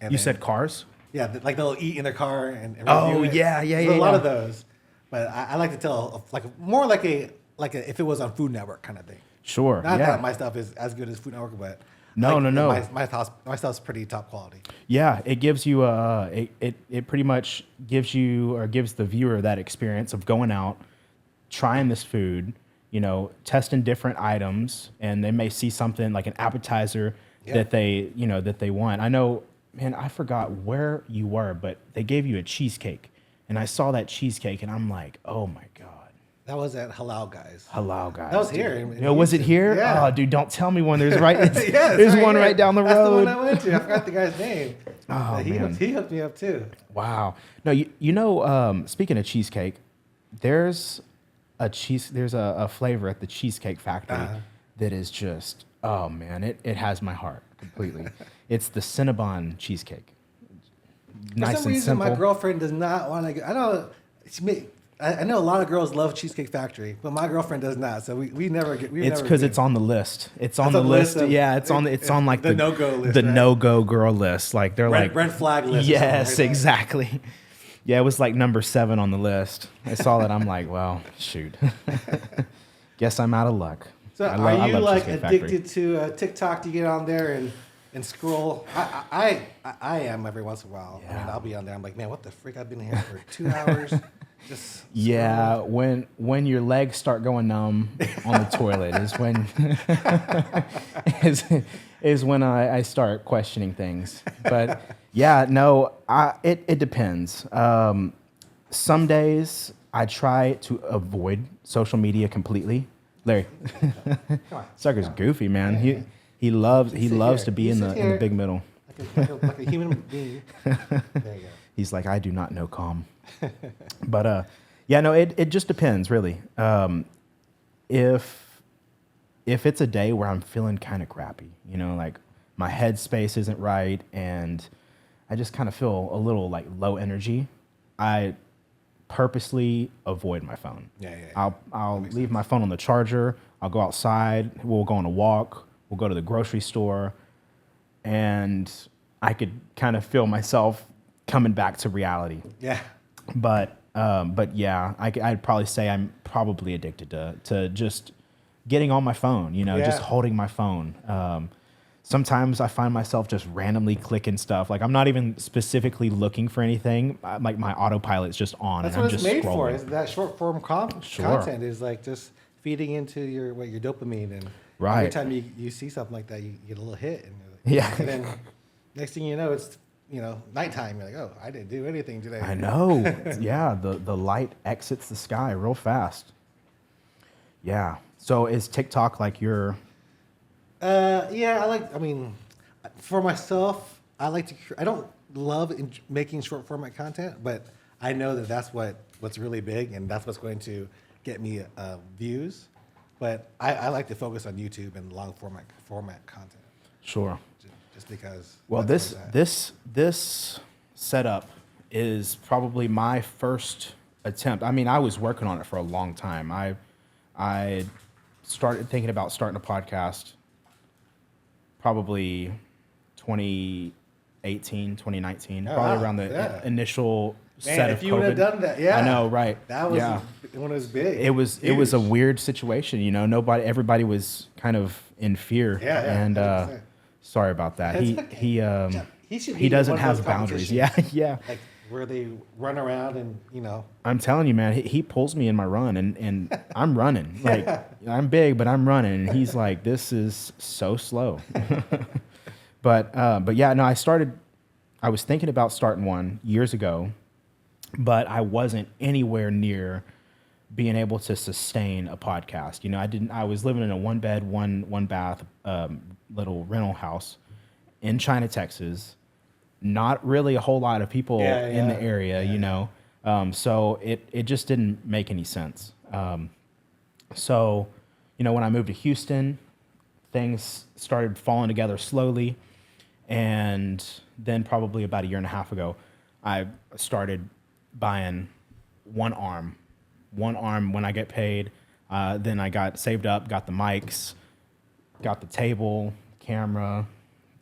And You said cars? Yeah, like they'll eat in their car and Oh, review it. yeah. There's a lot of those, but I like to tell more like a if it was on Food Network kind of thing. Sure. Not that my stuff is as good as Food Network, but No. My stuff's pretty top quality. Yeah, it gives you it pretty much gives you, or gives the viewer, that experience of going out, trying this food, you know, testing different items, and they may see something like an appetizer that they want. I know, man, I forgot where you were, but they gave you a cheesecake, and I saw that cheesecake, and I'm like, oh my god, That was at Halal Guys. Halal Guys. That was here. Was it here? Yeah. Oh, dude, don't tell me one. There's there's right one here. right down the road. That's the one I went to. I forgot the guy's name. Oh, man. He hooked me up too. Wow. No, you know, speaking of cheesecake, there's a flavor at the Cheesecake Factory that is just, oh man, it has my heart completely. It's the Cinnabon cheesecake. Nice For some and reason, simple. my girlfriend does not want to go. I know a lot of girls love Cheesecake Factory, but my girlfriend does not. So we never get. It's because it's on the list. It's on the list. Yeah, it's on like the no-go list. The right? no-go girl list. Like they're like red flag list. Yes, exactly. Yeah, it was like number 7 on the list. I saw that. I'm like, well, shoot. Guess I'm out of luck. So are you like addicted to TikTok? Do you get on there and scroll? I am every once in a while. Yeah. I mean, I'll be on there. I'm like, man, what the frick? I've been here for 2 hours. Just yeah, when your legs start going numb on the toilet is when I start questioning things. But yeah, no, it depends. Some days I try to avoid social media completely. Larry, sucker's goofy, man. He loves to be in the big middle. Like a human being. There you go. He's like, I do not know calm. But yeah, no, it just depends really. If it's a day where I'm feeling kind of crappy, you know, like my headspace isn't right and I just kind of feel a little like low energy, I purposely avoid my phone. Yeah. I'll leave my phone on the charger. I'll go outside. We'll go on a walk. We'll go to the grocery store, and I could kind of feel myself coming back to reality. Yeah. But yeah, I'd probably say I'm probably addicted to just getting on my phone, you know, just holding my phone. Sometimes I find myself just randomly clicking stuff. Like I'm not even specifically looking for anything. Like my autopilot's just on. That's and what I'm it's just made scrolling. for. Is that short form content is like just feeding into your dopamine, and every time you see something like that, you get a little hit, and you're like, and then next thing you know, it's nighttime. You're like, oh, I didn't do anything today. I know. Yeah, the light exits the sky real fast. Yeah. So is TikTok like your? Yeah, I mean, for myself, I like to. I don't love making short format content, but I know that that's what's really big, and that's what's going to get me views. But I like to focus on YouTube and long format content. Sure. Just because. Well, this setup is probably my first attempt. I mean, I was working on it for a long time. I started thinking about starting a podcast probably 2018, 2019, probably around the initial set of if you COVID. would have done that, yeah. I know, right. That was when it was big. It was a weird situation, you know. Everybody was kind of in fear. Yeah. And sorry about that. He doesn't have boundaries. Yeah. Like where they run around and, you know. I'm telling you, man, he pulls me in my run and I'm running. Like I'm big, but I'm running. And he's like, this is so slow. But yeah, no, I was thinking about starting one years ago, but I wasn't anywhere near being able to sustain a podcast. You know, I was living in a 1-bed, one bath, little rental house in China, Texas. Not really a whole lot of people in the area, you know. So it just didn't make any sense. So, you know, when I moved to Houston, things started falling together slowly. And then probably about a year and a half ago, I started buying one arm when I get paid. Then I got saved up, got the mics, got the table, camera,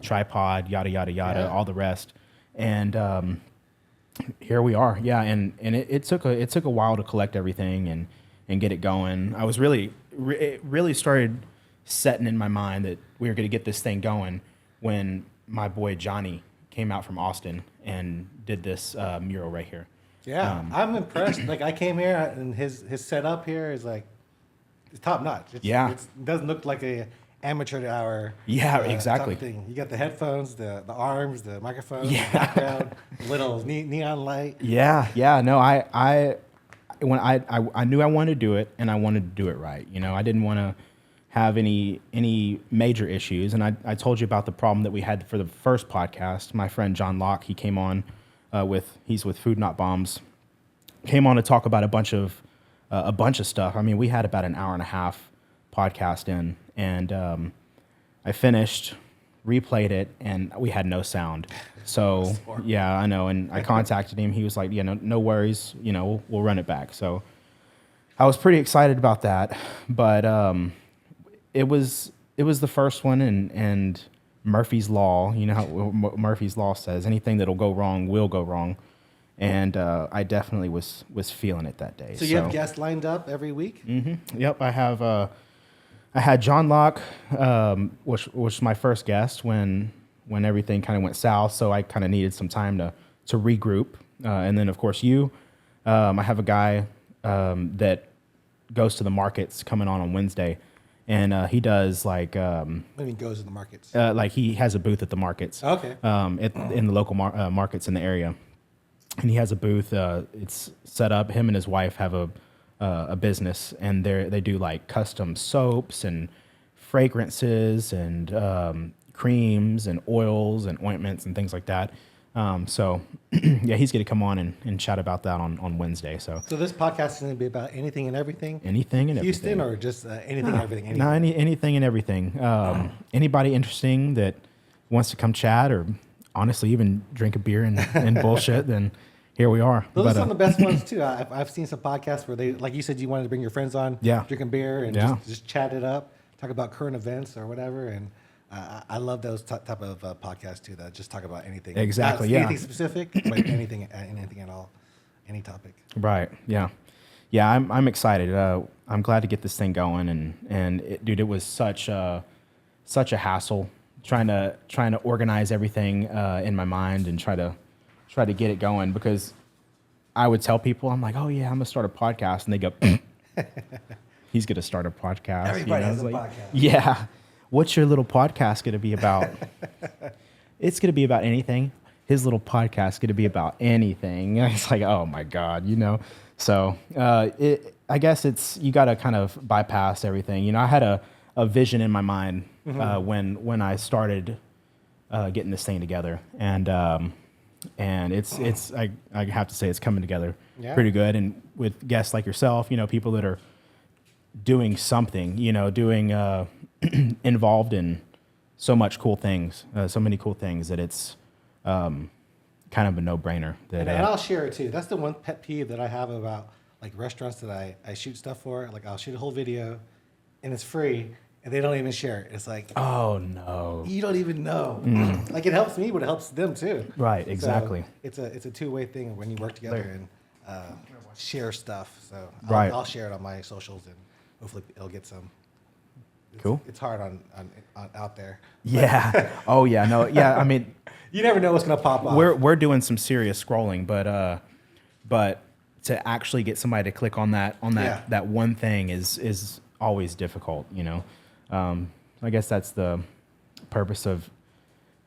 tripod, yada, yada, yada, all the rest. And here we are. Yeah, and it took a while to collect everything and get it going. I was it really started setting in my mind that we were going to get this thing going when my boy Johnny came out from Austin and did this mural right here. Yeah, I'm impressed. Like I came here and his setup here is like it's top notch. It doesn't look like a amateur hour. Yeah, exactly. Thing. You got the headphones, the arms, the microphone, the background, little neon light. Yeah. No, I knew I wanted to do it, and I wanted to do it right. You know, I didn't want to have any major issues. And I told you about the problem that we had for the first podcast. My friend John Locke, he came on he's with Food Not Bombs, came on to talk about a bunch of stuff. I mean, we had about an hour and a half podcast in, and I finished, replayed it, and we had no sound. So yeah, I know. And I contacted him. He was like, yeah, no worries. You know, we'll run it back. So I was pretty excited about that, but it was the first one, and Murphy's Law. You know how Murphy's Law says anything that'll go wrong will go wrong, and I definitely was feeling it that day. So you have guests lined up every week? Mm-hmm. Yep, I have. I had John Locke, which was my first guest when everything kind of went south. So I kind of needed some time to regroup, and then of course you. I have a guy that goes to the markets coming on Wednesday. And he does like. What do you mean goes to the markets? Like he has a booth at the markets. Okay. In the local markets in the area, and he has a booth. It's set up. Him and his wife have a business, and they do like custom soaps and fragrances and creams and oils and ointments and things like that. So yeah, he's going to come on and chat about that on Wednesday. So this podcast is going to be about anything and everything? Anything and Houston, everything. or just anything and everything? Anything? No, anything and everything. Anybody interesting that wants to come chat, or honestly even drink a beer and bullshit, then here we are. Those are some of the best ones too. I've seen some podcasts where they, like you said, you wanted to bring your friends on, drinking beer and just chat it up, talk about current events or whatever. And I love those type of podcasts too, that just talk about anything. Exactly. Not anything specific, but anything at all, any topic. Right. Yeah. Yeah. I'm excited. I'm glad to get this thing going, and dude, it was such a hassle trying to organize everything in my mind and try to get it going, because I would tell people, I'm like, oh yeah, I'm gonna start a podcast, and they go, he's gonna start a podcast. Everybody has a podcast. Yeah. What's your little podcast going to be about? It's going to be about anything. His little podcast is going to be about anything. It's like, oh my God, you know? So I guess you got to kind of bypass everything. You know, I had a vision in my mind when I started getting this thing together. And it's I have to say it's coming together pretty good. And with guests like yourself, you know, people that are doing something, you know, involved in so many cool things that it's kind of a no-brainer. And I'll share it too. That's the one pet peeve that I have about like restaurants that I shoot stuff for. Like I'll shoot a whole video and it's free and they don't even share it. It's like, oh no, you don't even know. Like it helps me, but it helps them too. Right, exactly. So it's a two-way thing when you work together and share stuff. So I'll share it on my socials, and hopefully it'll get some. Cool. It's hard on out there. Yeah. Oh yeah. No. Yeah. I mean, you never know what's gonna pop off. We're doing some serious scrolling, but to actually get somebody to click on that one thing is always difficult. You know. I guess that's the purpose of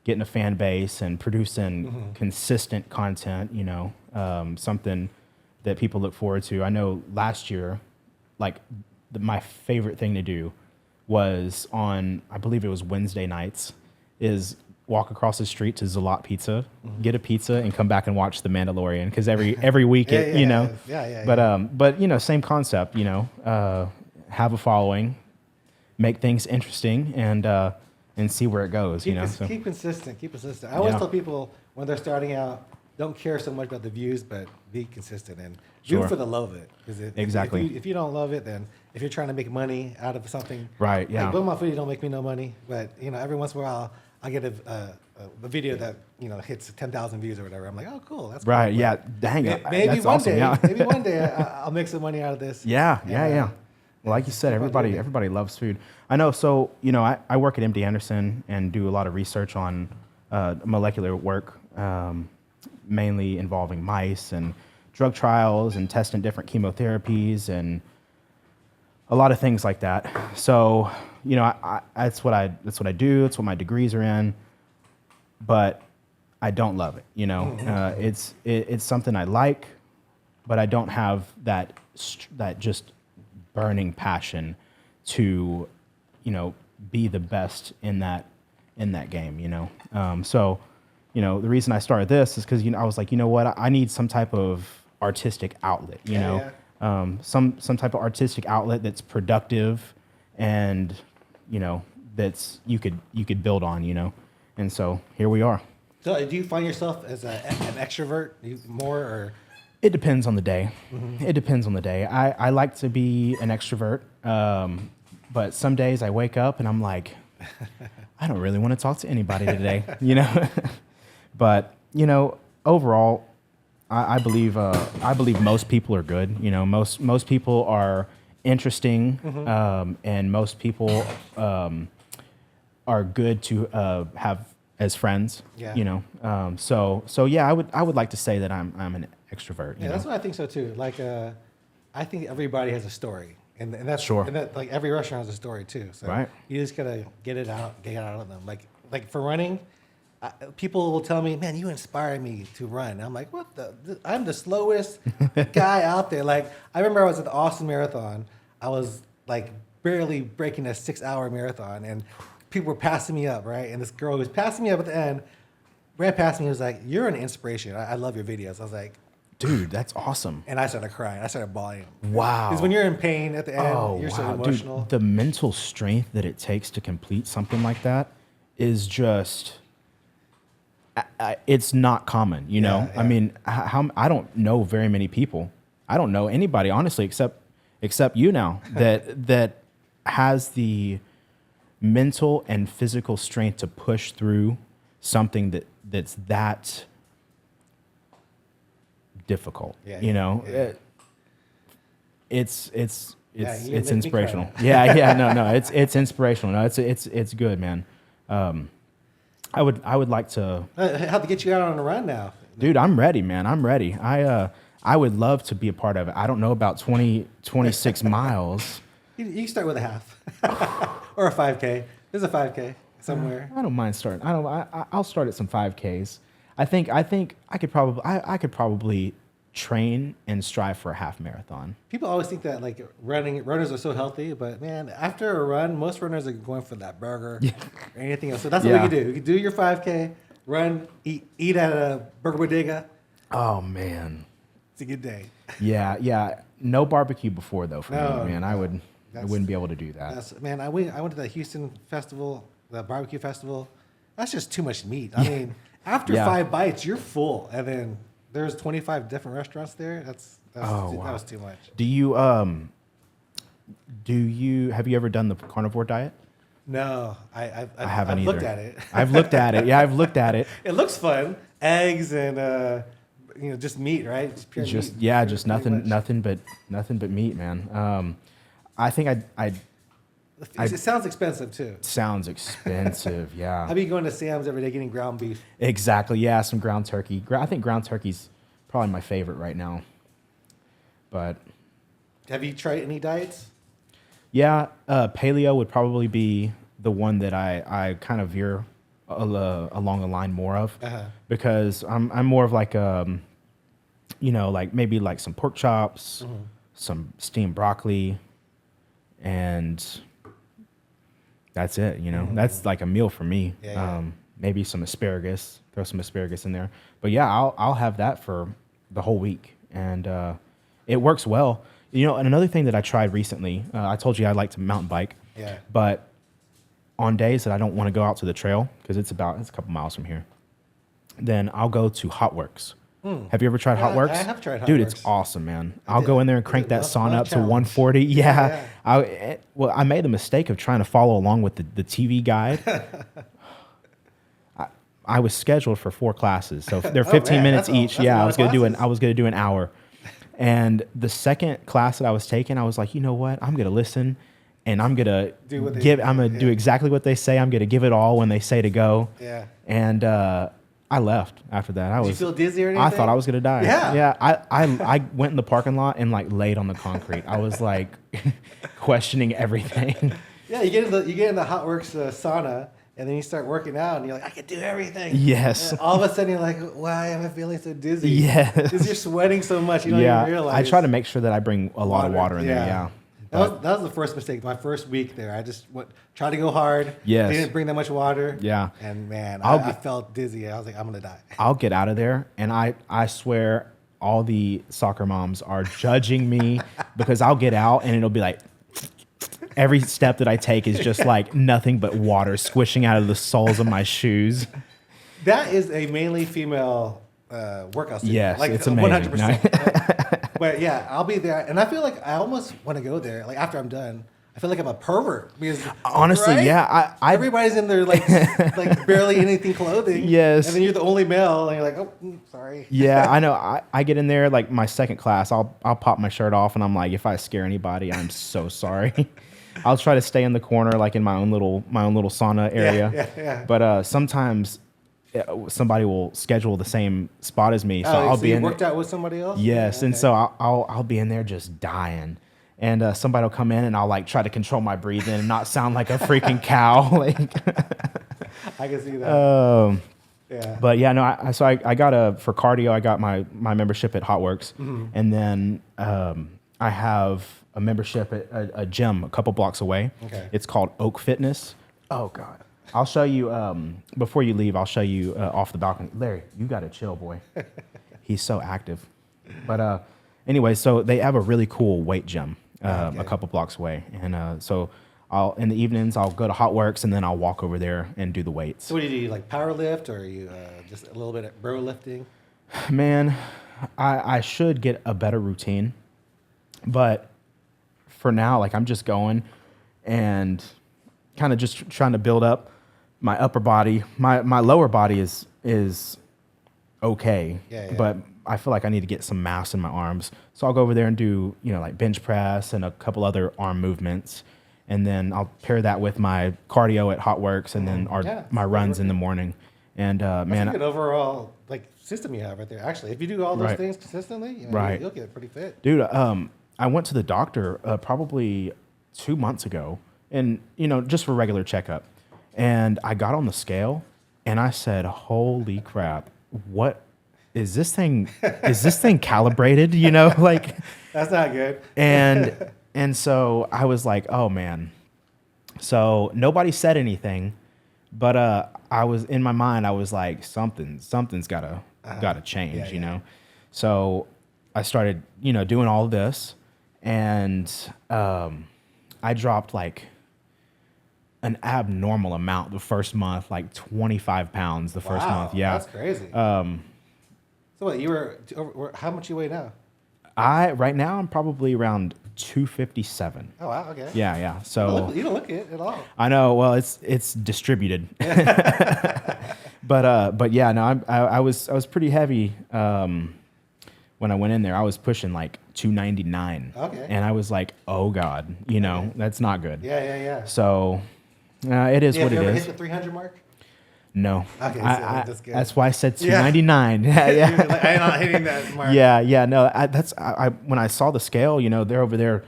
getting a fan base and producing consistent content. You know, something that people look forward to. I know last year, like my favorite thing to do was on, I believe it was Wednesday nights, is walk across the street to Zalat Pizza, get a pizza, and come back and watch The Mandalorian, because every week you know. But you know, same concept. You know, have a following, make things interesting, and see where it goes. Keep consistent. I always tell people when they're starting out, don't care so much about the views, but be consistent and do it for the love of it. Exactly. If you don't love it, then if you're trying to make money out of something, right? Yeah. Like Beaumont food don't make me no money, but you know, every once in a while I get a video that hits 10,000 views or whatever. I'm like, oh, cool, that's cool. Right. Yeah. Dang it. Maybe that's one awesome. day, Yeah. maybe one day I'll make some money out of this. Yeah. Well, like you said, everybody loves food. I know. So you know, I work at MD Anderson and do a lot of research on molecular work, mainly involving mice and drug trials and testing different chemotherapies and a lot of things like that. So, you know, that's what I do. It's what my degrees are in, but I don't love it. You know, it's something I like, but I don't have that just burning passion to, be the best in that game. So, the reason I started this is because I was like, you know what, I need some type of artistic outlet. Some type of artistic outlet that's productive, and that's you could build on. And so here we are. So do you find yourself as an extrovert more, or? It depends on the day. Mm-hmm. It depends on the day. I like to be an extrovert, but some days I wake up and I'm like, I don't really want to talk to anybody today, But overall, I believe most people are good. Most people are interesting, mm-hmm. And most people are good to have as friends. Yeah. So yeah, I would like to say that I'm an extrovert. Yeah, that's what I think so too. Like, I think everybody has a story, and that's sure. And that, like, every restaurant has a story too. So right. You just gotta get it out of them. Like for running, people will tell me, "Man, you inspire me to run." And I'm like, "What I'm the slowest guy out there." Like, I remember I was at the Austin Marathon. I was like barely breaking a 6-hour marathon, and people were passing me up, right? And this girl who was passing me up at the end ran past me and was like, "You're an inspiration. I love your videos." I was like, dude, that's awesome. And I started crying. I started bawling. Wow. Because when you're in pain at the end, you're so emotional. Dude, the mental strength that it takes to complete something like that is just, it's not common, Yeah. I mean, I don't know very many people. I don't know anybody, honestly, except you now, that has the mental and physical strength to push through something that's that difficult. Yeah, it's inspirational. No, it's inspirational. No, it's good, man. I would like to have to get you out on a run now. Dude, I'm ready, man. I'm ready. I would love to be a part of it. I don't know about 26 miles. You can start with a half or a 5K. There's a 5K somewhere. I don't mind starting. I'll start at some 5Ks. I think I could probably train and strive for a half marathon. People always think that like runners are so healthy, but man, after a run, most runners are going for that burger or anything else. So that's what we can do. You can do your 5K, run, eat at a burger bodega. Oh man, it's a good day. Yeah. No barbecue before though for me, man. I wouldn't be able to do that. Man, I went to the Houston festival, the barbecue festival. That's just too much meat. I mean, after 5 bites, you're full, and then there's 25 different restaurants there. That was too much. Have you ever done the carnivore diet? No, I haven't I've either. Looked at it. I've looked at it. Yeah, I've looked at it. It looks fun. Eggs and just meat, right? Just pure meat. Yeah, just nothing but meat, man. I think it sounds expensive too. Sounds expensive, yeah. I'd be going to Sam's every day getting ground beef. Exactly, yeah, some ground turkey. I think ground turkey's probably my favorite right now. But have you tried any diets? Yeah, paleo would probably be the one that I kind of veer along the line more of, because I'm more of like like maybe like some pork chops, some steamed broccoli, and that's it. That's like a meal for me. Maybe some asparagus. Throw some asparagus in there. But yeah, I'll have that for the whole week, and it works well. And another thing that I tried recently, I told you I like to mountain bike. Yeah. But on days that I don't want to go out to the trail, because it's a couple miles from here, then I'll go to Hotworks. Have you ever tried Hotworks? I have tried Hotworks. Dude, it's awesome, man. I'll go in there and crank that sauna up to 140. Yeah. I made the mistake of trying to follow along with the TV guide. I was scheduled for 4 classes, so they're 15 minutes each. I was gonna do an hour. And the second class that I was taking, I was like, you know what? I'm gonna listen, and I'm gonna do exactly what they say. I'm gonna give it all when they say to go. Yeah. And I left after that. Did you feel dizzy or anything? I thought I was gonna die. Yeah. Yeah. I went in the parking lot and like laid on the concrete. I was like questioning everything. Yeah, you get in the Hotworks sauna, And then you start working out, and you're like, I can do everything. Yes. And all of a sudden, you're like, why am I feeling so dizzy? Yes. Because you're sweating so much, you don't even realize. I try to make sure that I bring a lot of water in there. Yeah. That was the first mistake. My first week there, I just tried to go hard. Yes. Didn't bring that much water. Yeah. And man, I felt dizzy. I was like, I'm gonna die. I'll get out of there, and I swear all the soccer moms are judging me because I'll get out and it'll be like every step that I take is just like nothing but water squishing out of the soles of my shoes. That is a mainly female workout studio. Yes, like it's amazing. 100%. But yeah, I'll be there, and I feel like I almost want to go there. Like after I'm done, I feel like I'm a pervert because honestly, right? yeah, everybody's in there like barely anything clothing. Yes, and then you're the only male, and you're like, oh, sorry. Yeah, I know. I get in there like my second class. I'll pop my shirt off, and I'm like, if I scare anybody, I'm so sorry. I'll try to stay in the corner, like in my own little sauna area. Yeah. But sometimes somebody will schedule the same spot as me, so I'll be in. Worked out with somebody else. Yes, okay. And so I'll be in there just dying, and somebody will come in, and I'll like try to control my breathing and not sound like a freaking cow. Like I can see that. Yeah. But yeah, no. I got for cardio. I got my membership at Hotworks, and then I have a membership at a gym a couple blocks away. Okay. It's called Oak Fitness. Oh God. I'll show you, before you leave, I'll show you off the balcony. Larry, you got to chill, boy. He's so active. But anyway, so they have a really cool weight gym a couple blocks away. And so in the evenings, I'll go to Hotworks, and then I'll walk over there and do the weights. So what do you do, like power lift, or are you just a little bit of bro lifting? Man, I should get a better routine. But for now, like I'm just going and kind of just trying to build up my upper body. My lower body is okay, but I feel like I need to get some mass in my arms. So I'll go over there and do, like bench press and a couple other arm movements. And then I'll pair that with my cardio at Hotworks and then my runs in the morning. And man, a good overall system you have right there. Actually, if you do all those things consistently, you'll get pretty fit. Dude, I went to the doctor probably 2 months ago, and just for regular checkup. And I got on the scale, and I said, "Holy crap! What is this thing? Is this thing calibrated? Like that's not good." And so I was like, "Oh man!" So nobody said anything, but I was in my mind. I was like, "Something's gotta change," So I started, doing all of this, and I dropped like an abnormal amount the first month, like 25 pounds the first month. Yeah. That's crazy. So what, how much you weigh now? Right now I'm probably around 257. Oh wow, okay. Yeah. So you don't look it at all. I know. Well, it's distributed. But yeah, no, I was pretty heavy when I went in there. I was pushing like 299. Okay. And I was like, oh God, that's not good. Yeah. So it is what it is. Have you ever hit the 300 mark? No. Okay, that's good. That's why I said 299. Yeah. Like, I'm not hitting that mark. Yeah. No, when I saw the scale, they're over there.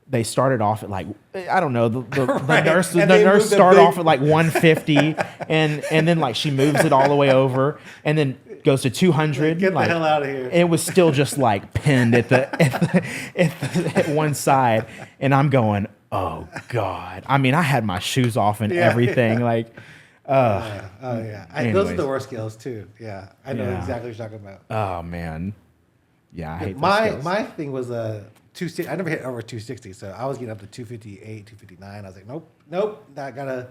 They started off at like, I don't know, the nurse started off at like 150, and then like she moves it all the way over, and then goes to 200. Get the hell out of here. It was still just like pinned at one side, and I'm going, oh God. I mean, I had my shoes off and everything. Like, those are the worst scales too. Yeah, I know exactly what you're talking about. Oh man, yeah. I hate my thing was 260. I never hit over 260, so I was getting up to 258, 259. I was like, nope. I gotta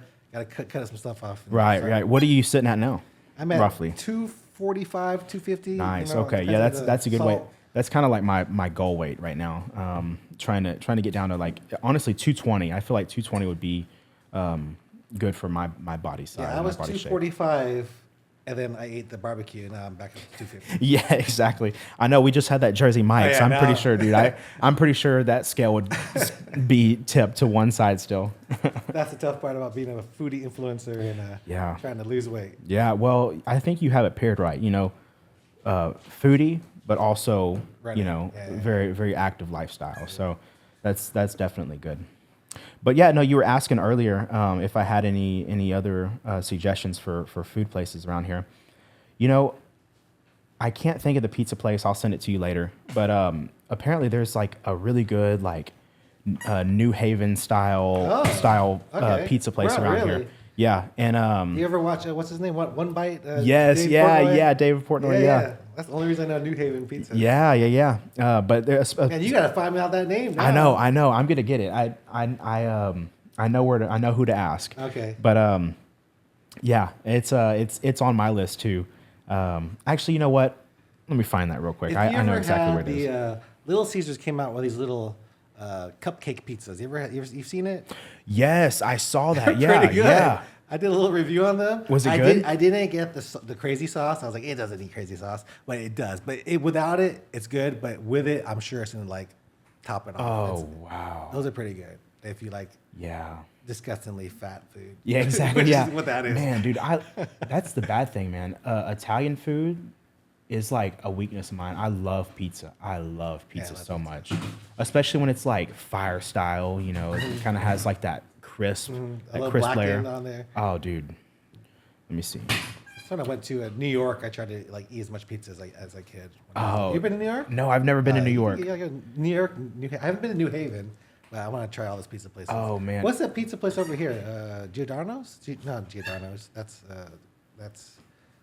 cut some stuff off. Right. What are you sitting at now? I'm at roughly 245, 250. Nice. Okay. Yeah, that's a good weight. That's kind of like my goal weight right now. Trying to get down to like honestly 220. I feel like 220 would be good for my body size. Yeah, I was 245, and then I ate the barbecue, and now I'm back up to 250. Yeah, exactly. I know we just had that Jersey Mike, so I'm pretty sure, dude. I'm pretty sure that scale would be tipped to one side still. That's the tough part about being a foodie influencer and trying to lose weight. Yeah, well, I think you have it paired right. Foodie, but also very very active lifestyle. So that's definitely good. But yeah, no, you were asking earlier if I had any other suggestions for food places around here. You know, I can't think of the pizza place. I'll send it to you later. But apparently, there's like a really good like New Haven style pizza place Wow, around really? here. Yeah, and You ever watch what's his name? One Bite? yes, Dave yeah, Portnoy? yeah, David Portnoy, yeah. That's the only reason I know New Haven Pizza. Yeah. But there's Man, you gotta find me out that name. Now. I know. I'm gonna get it. I know who to ask. Okay. But yeah, it's on my list too. Actually, you know what? Let me find that real quick. I know exactly where it is. Little Caesars came out with these little cupcake pizzas. You've seen it? Yes, I saw that. Pretty Yeah, good. yeah. I did a little review on them. Was it good? I didn't get the crazy sauce. I was like, it doesn't need crazy sauce, but it does. But without it, it's good. But with it, I'm sure it's gonna like top it off. Oh wow. Those are pretty good if you like Yeah. disgustingly fat food. Yeah, exactly. Which Yeah. is what that is. Man, dude, that's the bad thing, man. Italian food is like a weakness of mine. I love pizza. I love pizza so much, especially when it's like fire style. You know, it kind of has like that crisp, A little crisp layer. blackened on there. Oh, dude. Let me see. When I went to New York, I tried to like eat as much pizza as I could. Oh. You been to New York? No, I've never been to New York. Yeah, New York. I haven't been to New Haven, but I want to try all those pizza places. Oh, man. What's that pizza place over here? Giordano's? Not Giordano's. That's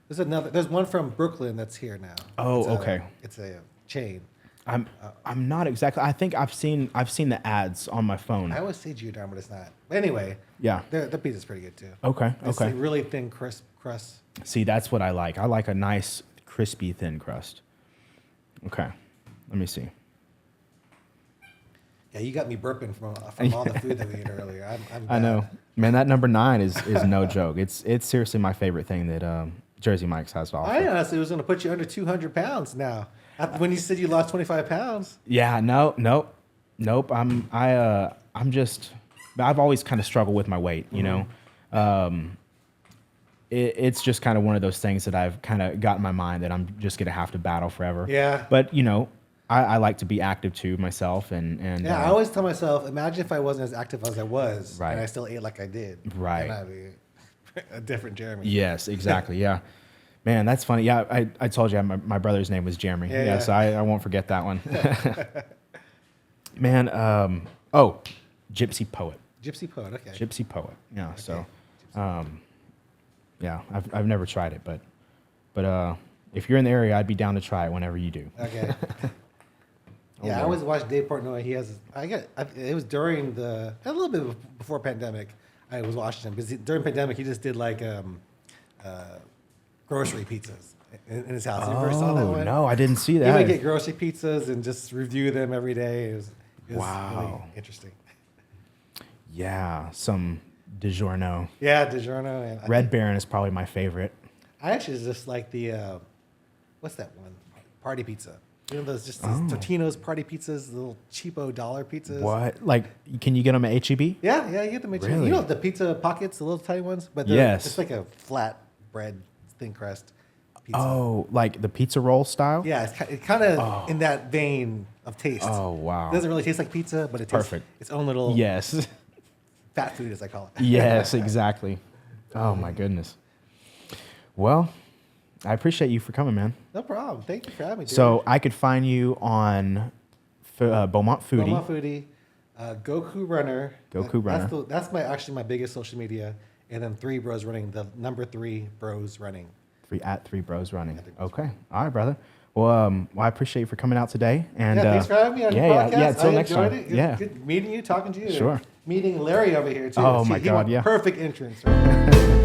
there's another. There's one from Brooklyn that's here now. Oh, okay. It's a chain. I'm not exactly. I think I've seen the ads on my phone. I always say Giordano, but it's not. But anyway, Yeah. the pizza's pretty good too. Okay. It's Okay. a really thin, crisp crust. See, that's what I like. I like a nice, crispy, thin crust. Okay. Let me see. Yeah, you got me burping from all the food that we ate earlier. I'm I know, man. That number 9 is no joke. It's seriously my favorite thing that Jersey Mike's has to offer. I honestly was going to put you under 200 pounds now. When you said you lost 25 pounds. Yeah. Nope. I've always kind of struggled with my weight. You know, it's just kind of one of those things that I've kind of got in my mind that I'm just gonna have to battle forever. Yeah. But you know, I like to be active too myself, and Yeah, I always tell myself, imagine if I wasn't as active as I was, Right. and I still ate like I did. Right. And I'd be a different Jeremy. Yes, exactly. Yeah. Man, that's funny. Yeah, I told you my brother's name was Jeremy. Yeah. So I won't forget that one. Man, Gypsy Poet. Gypsy Poet, okay. Gypsy Poet. Yeah. Okay. So, yeah, I've never tried it, but if you're in the area, I'd be down to try it whenever you do. Okay. Oh, Yeah, I Lord. always watch Dave Portnoy. It was during a little bit before pandemic. I was watching him because during pandemic he just did like grocery pizzas in his house. You ever saw that one? No, I didn't see He that. would get grocery pizzas and just review them every day. It was Wow. really interesting. Yeah, some DiGiorno. Yeah, DiGiorno. And Red Baron is probably my favorite. I actually just like the what's that one? Party pizza. You know those just these Totino's party pizzas, the little cheapo dollar pizzas. What? Like, can you get them at HEB? Yeah, you get them. Really? You know the pizza pockets, the little tiny ones, but Yes. it's like a flat bread, thin crust pizza. Oh, like the pizza roll style? Yeah, it's kind of in that vein of taste. Oh, wow. It doesn't really taste like pizza, but it tastes Perfect. its own little Yes. fat food, as I call it. Yes, exactly. Oh, my goodness. Well, I appreciate you for coming, man. No problem. Thank you for having me. Dude. So I could find you on Beaumont Foodie. Beaumont Foodie, Goku Runner. Goku Runner. That's my biggest social media, and then 3 Bros Running. The number 3 Bros Running. 3 Bros Running. Okay. All right, brother. Well, I appreciate you for coming out today. And Thanks for having me on your podcast. Yeah. Until next enjoyed time. it. Yeah. Good meeting you, talking to you. Sure. Meeting Larry over here too. Oh, my God, He yeah. Perfect entrance. Right?